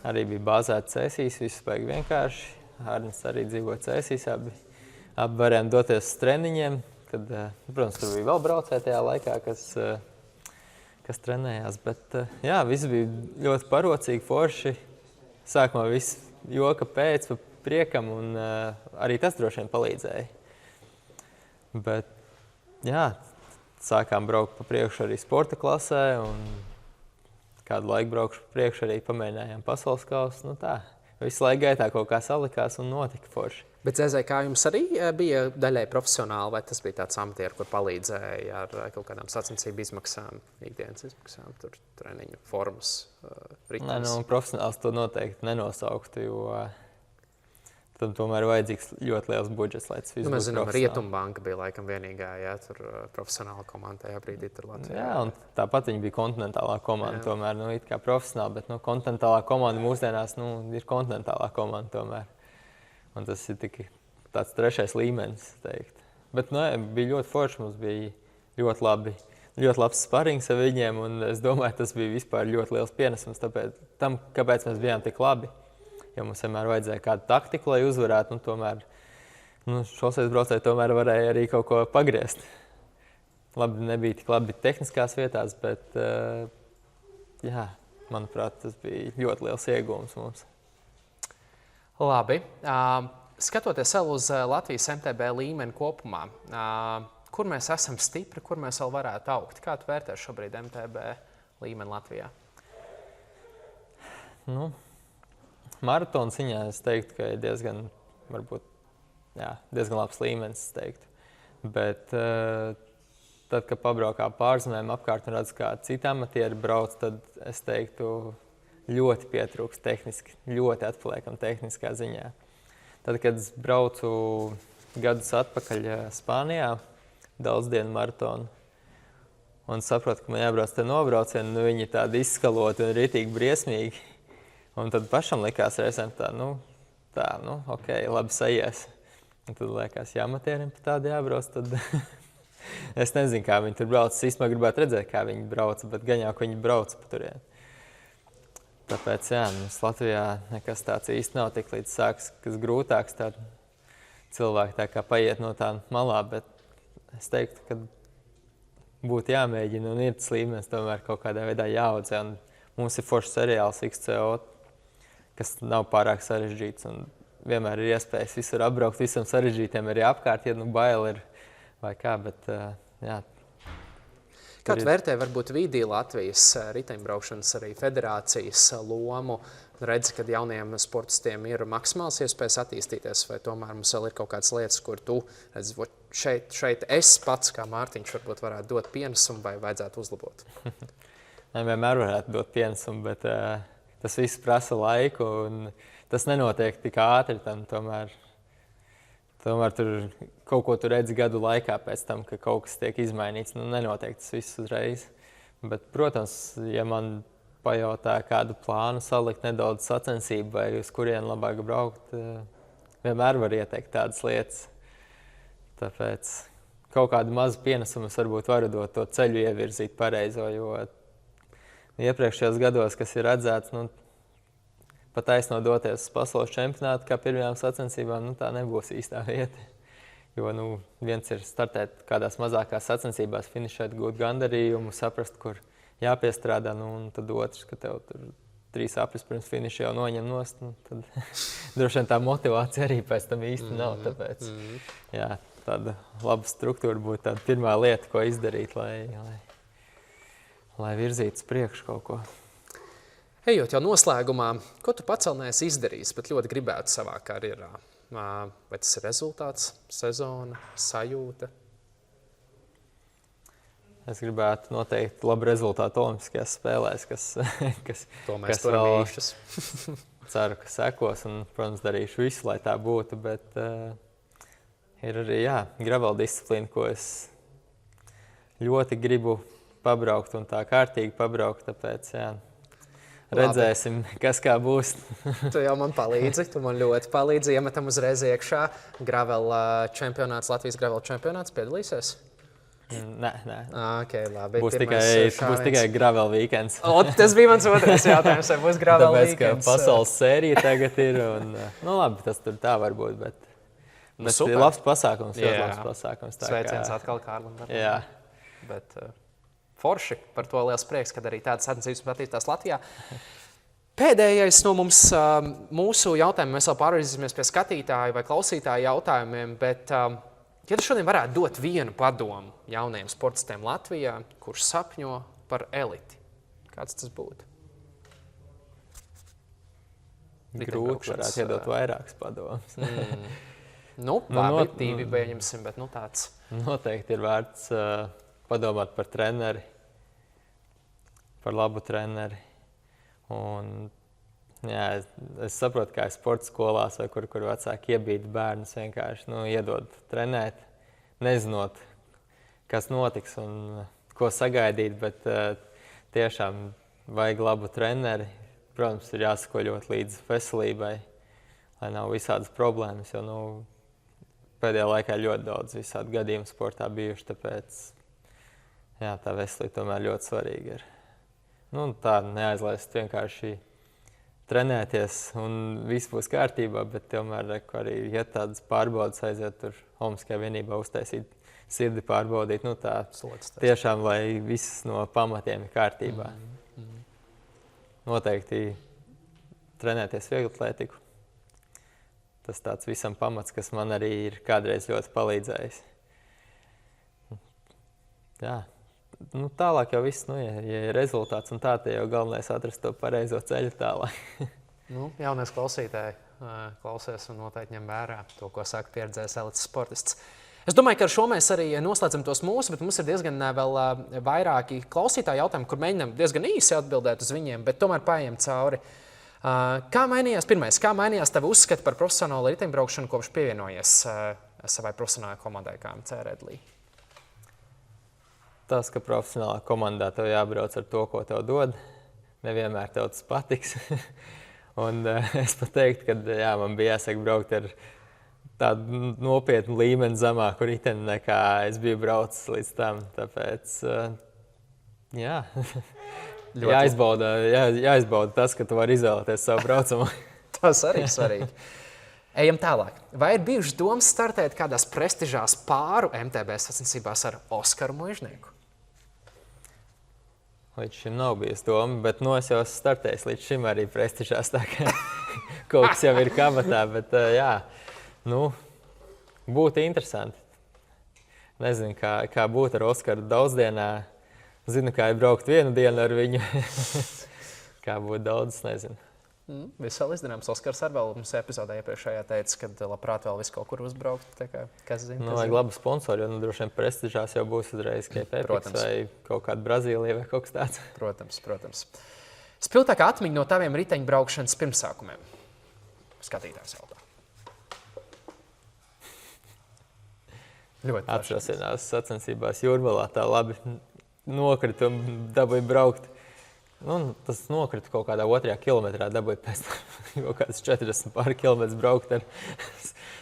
Arī bija bāzēta Cēsīs, visu spēju vienkārši. Arnis arī dzīvoja Cēsīs, abi varējām doties uz treniņiem. Tad, protams, tur bija vēl braucēji tajā laikā, kas trenējās, bet viss bija ļoti parocīgi, forši. Sākumā viss joka pēc, pa priekam, un arī tas droši vien palīdzēja. Bet, sākām braukt pa priekšu arī sporta klasē, un kādu laiku braukšu pa priekšu arī pamēģinājām pasaules kausu. Visu laiku gaitā kaut kā salikās un notika forši. Bet ZZK jums arī bija daļai profesionāli, vai tas bija tāds amatieru, kur palīdzēja ar kaut kādām sacensību izmaksām, ikdienas izmaksām, tur treniņu formas, ritenis? Profesionāls to noteikti nenosauktu, jo tad tomēr vajadzīgs ļoti liels budžets, lai tas viss būtu mēs zinām, profesionāli. Rietumbanka bija laikam vienīgā, tur profesionāla komanda tajā brīdī tur Latvijā. Un tāpat viņi bija kontinentālā komanda tomēr, it kā profesionāli, bet kontinentālā komanda mūsdienās ir kontinentālā komanda tomēr. Un tas ir tāds 3. līmenis, teikt. Bet bija ļoti forši, mums bija ļoti labs sparings ar viņiem, un es domāju, tas bija vispār ļoti liels pienesums kāpēc mēs bijām tik labi. Jo mums vienmēr vajadzēja kādu taktiku, lai uzvarētu, un tomēr šoseis braucēji tomēr varēja arī kaut ko pagriezt. Labi, nebija tik labi tehniskās vietās, bet, manuprāt, tas bija ļoti liels iegūms mums. Labi. Skatoties vēl uz Latvijas MTB līmeni kopumā, kur mēs esam stipri, kur mēs vēl varētu augt? Kā tu vērtē šobrīd MTB līmeni Latvijā? Maratona ziņā es teiktu, ka ir diezgan labs līmenis, es teiktu. Bet tad, kad pabraukā pārzemēm apkārt un redzu, kā citi amatieri brauc, tad es teiktu, ļoti pietrūks tehniski, ļoti atpaliekam tehniskā ziņā. Tad, kad es braucu gadus atpakaļ Spānijā, daudzdieну maratonu, un saprotu, ka man jābrauc te nobraucienu, viņi ir tādi izskaloti un ritīgi briesmīgi. Un tad pašam likās reizēm ok, labi sajies. Un tad liekas, amatieriem pa tādu jābrauc, tad es nezinu, kā viņi tur brauc. Es īstenībā gribētu redzēt, kā viņi brauc, bet gan jau, ka viņi brauc pa turien. Tāpēc, jā, mums Latvijā nekas tāds īsti nav tik līdz sāks, kas grūtāks. Tā cilvēki tā kā paiet no tā malā, bet es teiktu, ka būtu jāmēģina un ir tas līmenis tomēr kaut kādā veidā jāaudzē. Un mums ir foršs seriāls XCO, kas nav pārāk sarežģīts un vienmēr ir iespējas visur apbraukt, visam sarežģītiem arī apkārt, ja nu bail ir vai kā, bet jā. Kā tu vērtē varbūt vidī Latvijas riteņbraukšanas arī federācijas lomu? Redzi, ka jauniem sportistiem ir maksimāls iespējas attīstīties, vai tomēr mums vēl ir kaut kādas lietas, kur tu redzi, šeit es pats, kā Mārtiņš, varbūt varētu dot pienesumu vai vajadzētu uzlabot? Vienmēr varētu dot pienesumu, bet tas viss prasa laiku un tas nenotiek tik ātri. Tomēr tur kaut ko tu redzi gadu laikā pēc tam, ka kaut kas tiek izmainīts. Nenotiek tas viss uzreiz. Bet, protams, ja man pajautā kādu plānu salikt nedaudz sacensību vai uz kurien labāk braukt, vienmēr var ieteikt tādas lietas. Tāpēc kaut kādu mazu pienesumu es varbūt varu dot to ceļu ievirzīt pareizo, jo iepriekšējos gados, kas ir redzēts, pat taisno doties uz pasaules čempionātu kā pirmajām sacensībām, tā nebūs īstā vieta. Jo viens ir startēt kādās mazākās sacensībās, finišēt, gūt gandarījumu, saprast, kur jāpiestrādā, un tad otrs, ka tev tur 3 apļus pirms finiša jau noņem nost, tad droši vien tā motivācija arī pēc tam īsti nav. Tāpēc jā, tāda laba struktūra būtu tāda pirmā lieta, ko izdarīt, lai virzītu uz priekšu kaut ko. Ejot jau noslēgumā, ko tu pats vēl neesi izdarījis, bet ļoti gribētu savā karjerā? Vai tas ir rezultāts, sezona, sajūta? Es gribētu noteikti labu rezultātu Olimpiskajās spēlēs, kas to mēs turam īšas. Ceru, ka sekos un, protams, darīšu visu, lai tā būtu, bet ir arī, gravel disciplīna, ko es ļoti gribu pabraukt un tā kārtīgi pabraukt, tāpēc, redzēsim, kas kā būs. Tu jau man palīdzi, tu man ļoti palīdzi, iemetam uzreiz iekšā gravel čempionāts, Latvijas gravel čempionāts, piedalīsies? Nē. Okay, labi. Būs tikai gravel weekends. Tas bija mans otrais jautājums, vai būs gravel weekends. Tāpēc, ka pasaules sērija tagad ir, un, labi, tas tur tā var būt, bet ir labs pasākums, ļoti labs pasākums. Sveiciens atkal Kārlim. Jā. Bet forši, par to liels prieks, kad arī tādas sacensības attīstās Latvijā. Pēdējais no mums, mūsu jautājumi, mēs vēl pārvirzīsimies pie skatītāju vai klausītāju jautājumiem, bet ja tu šodien varētu dot vienu padomu jaunajiem sportistiem Latvijā, kurš sapņo par eliti, kāds tas būtu? Grūti varētu iedot vairākas padomas. Labi, 2 pieņemsim, bet tāds. Noteikti ir vērts padomāt par treneri, par labu treneri. Un, es saprotu, kā sporta skolās vai kur vecāki iebīda bērnus vienkārši iedod trenēt, nezinot, kas notiks un ko sagaidīt, bet tiešām vajag labu treneri. Protams, ir jāsako ļoti līdz veselībai, lai nav visādas problēmas, jo pēdējā laikā ļoti daudz visādi gadījumu sportā bijuši, tāpēc tā veselība tomēr ļoti svarīga ir. Tā neaizlaist vienkārši trenēties un viss būs kārtībā, bet tomēr arī iet tādas pārbaudas, aiziet tur Olimpiskajā vienībā uztaisīt sirdi pārbaudīt, tiešām, lai viss no pamatiem ir kārtībā. Noteikti trenēties vieglatlētiku. Tas tāds visam pamats, kas man arī ir kādreiz ļoti palīdzējis. Jā. Tālāk jau viss, ja ir rezultāts un tad jau galvenais atrast to pareizo ceļu tālāk. Jaunais klausītāji klausies un noteikti ņem vērā to, ko saka pieredzējis elites sportists. Es domāju, ka ar šo mēs arī noslēdzam tos mūsu, bet mums ir diezgan vēl vairāki klausītāji jautājumi, kur mēģinām diezgan īsi atbildēt uz viņiem, bet tomēr paejam cauri. Kā mainījās tavi uzskati par profesionālu riteņbraukšanu, kopš pievienojies savai profesionālajai komandai KMC Redlī? Tas, ka profesionālā komandā tev jābrauc ar to, ko tev dod, nevienmēr tev tas patiks. Un es pat teiktu, ka man bija jāsaka braukt ar tādu nopietnu līmeni zemāku riteni, nekā es biju braucis līdz tam. Tāpēc, jāizbauda tas, ka tu vari izvēlēties savu braucamu. Tas arī svarīgi. Ejam tālāk. Vai ir bijušas domas startēt kādās prestižās pāru MTB sacensībās ar Oskaru Muižnieku? Līdz šim nav bijis doma, bet es jau esmu startējis līdz šim arī prestižās, tā kā kaut kas jau ir kabatā, bet būtu interesanti. Nezinu, kā būtu ar Oskaru daudzdienā. Zinu, kā ir braukt vienu dienu ar viņu. Kā būtu daudz, nezinu. Viss vēl izdarāms. Oskars arī vēl mums epizodē iepriekšējā teica, ka labprāt vēl visu kaut kur uzbraukt. Kas zina? Vajag labu sponsoru, jo droši vien prestižās jau būs uzreiz K-Pepix vai kaut kāda Brazīlija vai kaut kas tāds. Protams. Spilgtākā atmiņa no taviem riteņbraukšanas pirmsākumiem? Skatītājs jautā. Ļoti atceros vienās sacensībās Jūrmalā tā labi nokritu un dabūju braukt. Tas nokritu kaut kādā 2. kilometrā, dabūju pēc kaut kādas 40 pāri kilometrus braukt ar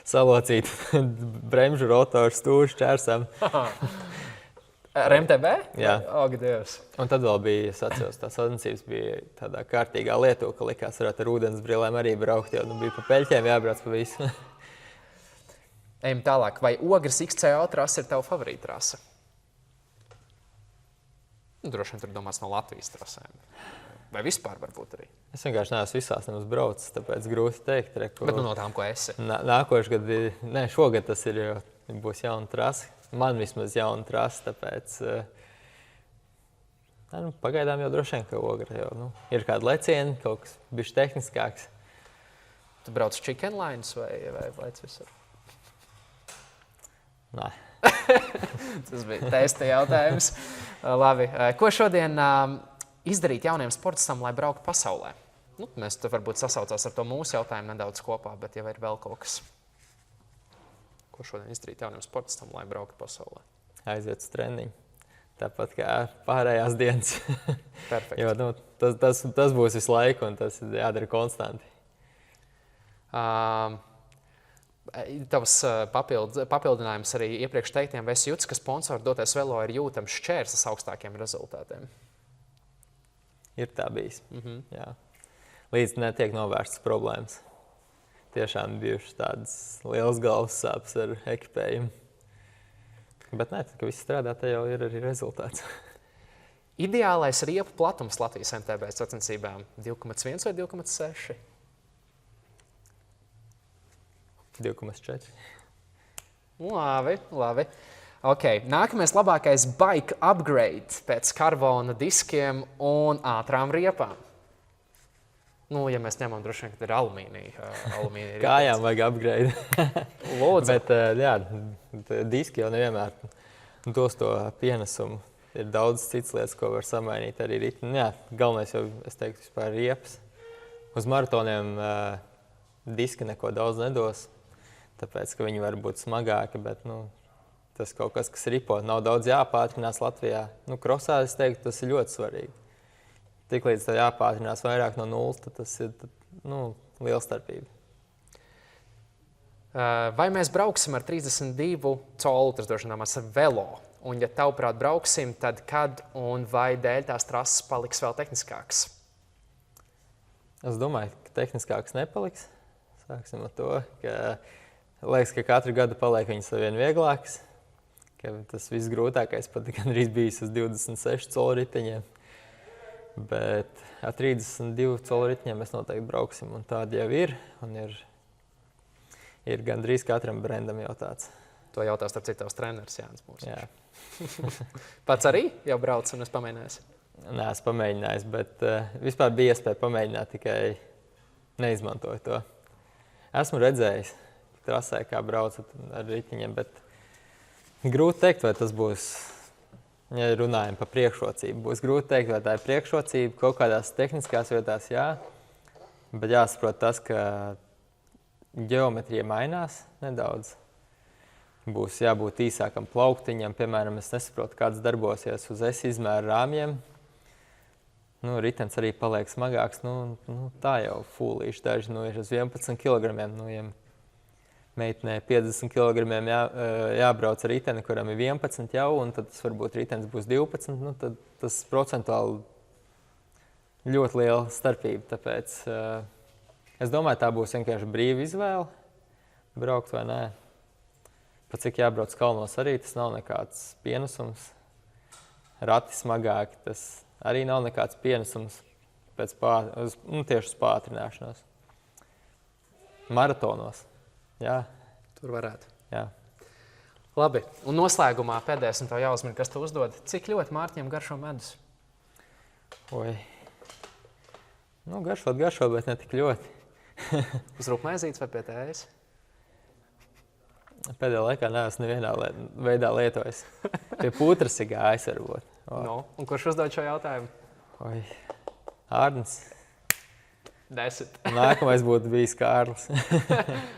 salocītu bremžu rotoru stūru šķērsām. Ar MTB? Jā. Ak, Dievs. Un tad vēl bija, es atceros, tās sacensības bija tādā kārtīgā Lietuvā, ka likās varētu ar ūdens brillēm arī braukt, jo bija pa peļķiem jābrauc pa visu. Ejam tālāk. Vai Ogres XCO trasa ir tava favorīta trasa? Droši vien tur domās no Latvijas trasēm. Vai vispār varbūt arī? Es vienkārši neesmu visās nemaz braucis, tāpēc grūti teikt. Bet no tām, ko esi? Nākošais gads, šogad tas ir, jo būs jauna trasa. Man vismaz jauna trasa, tāpēc pagaidām jau droši vien, ka Ogra jau ir kāda leciena, kaut kas bišķi tehniskāks. Tu brauc chicken lines vai lec visur? Nē. Tas bija testa jautājums. Labi. Ko šodien izdarīt jauniem sportistam, lai brauktu pasaulē? Mēs te varbūt sasaucās ar to mūsu jautājumu nedaudz kopā, bet jau ir vēl kaut kas. Ko šodien izdarīt jauniem sportistam, lai brauktu pasaulē? Aiziet uz treniņu. Tāpat kā pārējās dienas. Perfekti. Jo tas būs visu laiku un tas jādara konstanti. Tavs papildinājums arī iepriekš teiktiem, vai esi jūtis, ka sponsoru dotais velo ir jūtams šķērslis augstākiem rezultātiem? Ir tā bijis. Jā. Līdz netiek novērstas problēmas. Tiešām bijušas tādas lielas galvas sāpes ar ekipējumu. Bet nē, ka viss strādā, te jau ir arī rezultāts. Ideālais riepu platums Latvijas MTB sacensībām 2,1 vai 2,6? 2,4. Labi. Okay. Nākamais labākais bike upgrade pēc karbona diskiem un ātrām riepām. Ja mēs ņemam droši vien, ka ir alumīnija. Kājām vajag upgrade. Lūdzu. Bet diski jau nevienmēr dos to pienesumu. Ir daudz citas lietas, ko var samainīt arī ritmi. Galvenais jau, es teiktu, vispār riepas. Uz maratoniem diski neko daudz nedos. Tāpēc, ka viņi var būt smagāki, bet tas kaut kas ripo. Nav daudz jāpātrinās Latvijā. Krosā, es teiktu, tas ir ļoti svarīgi. Tiklīdz tā jāpātrinās vairāk no 0, tad tas ir liela starpība. Vai mēs brauksim ar 32 colu, tas droši vien ar velo? Un, ja tavuprāt brauksim, tad kad un vai dēļ tās trases paliks vēl tehniskāks? Es domāju, ka tehniskāks nepaliks. Sāksim ar to, ka liekas, ka katru gadu paliek viņas vien vieglākas, ka tas viss grūtākais pat gandrīz bijis uz 26 colu riteņiem. Bet ar 32 colu riteņiem mēs noteikti brauksim, un tādi jau ir. Un ir gandrīz katram brendam jau tāds. To jautās starp citu tavs treneris Jānis Mūrs. Jā. Pats arī jau brauc un es pamēģināju? Nē, es pamēģināju, bet vispār bija iespēja pamēģināt, tikai neizmantoju to. Esmu redzējis trasē, kā braucat ar riteņiem, bet grūti teikt, vai tas būs, ja runājam par priekšrocību, būs grūti teikt, vai tā ir priekšrocība kaut kādās tehniskās vietās, jā, bet jāsaprot tas, ka ģeometrija mainās nedaudz. Būs jābūt īsākam plauktiņam, piemēram, es nesaprotu, kāds darbosies uz S izmēra rāmjiem. Ritens arī paliek smagāks, tā jau fūlīši daži, ir uz 11 kg, ja meitenē 50 kg jābrauc ar riteni, kuram ir 11 jau, un tad tas varbūt ritens būs 12, tad tas procentuāli ļoti liela starpība. Tāpēc es domāju, tā būs vienkārši brīva izvēle, braukt vai nē. Pat cik jābrauc kalnos arī, tas nav nekāds pienesums. Rati smagāki, tas arī nav nekāds pienesums tieši uz pātrināšanos. Maratonos, jā. Tur varētu. Jā. Labi, un noslēgumā pēdējais un tev jāuzmin, kas tu uzdod. Cik ļoti Mārtiņam garšo medus? Oi. Nu, garšo, bet ne tik ļoti. Uz rupmaizītes vai pie tējas? Pēdējā laikā neesmu nevienā veidā lietojis. Pie putras ir gājis varbūt. No. Un kurš uzdod šo jautājumu? Oi. Ārnis. 10. Nākamais būtu bijis Kārlis.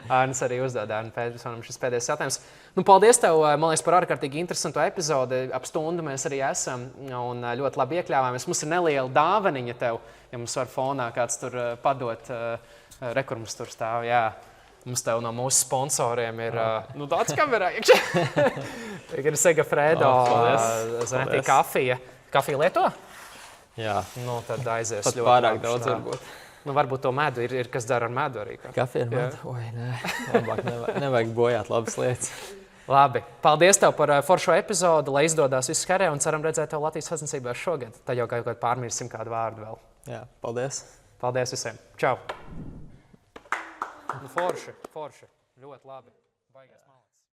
Ārnis arī uzdod Ārnim Pētersonam šis pēdējais jautājums. Nu, paldies tev, man liekas, par ārkārtīgi interesantu epizodi. Ap stundu mēs arī esam un ļoti labi iekļāvāmies. Mums ir neliela dāvaniņa tev, ja mums var fonā kāds tur padot. Kur mums tur stāv, jā. Mums tev no mūsu sponsoriem ir tāds kamerā iekšā. Ir Segafredo, Zenetī kafija. Kafija lieto? Jā. Nu, tad aizies pat ļoti pārāk daudz varbūt. Nu, varbūt to medu ir kas dara ar medu arī. Kafija ar medu? Oi, nē. Labāk nevajag bojāt labas lietas. Labi. Paldies tev par foršo epizodu, lai izdodas viss karē un ceram redzēt tev Latvijas sacensībās šogad. Tad jau kaut pārmirsim kādu vārdu vēl. Jā, paldies. Paldies visiem. Čau. Nu, forši. Ļoti labi. Baigās.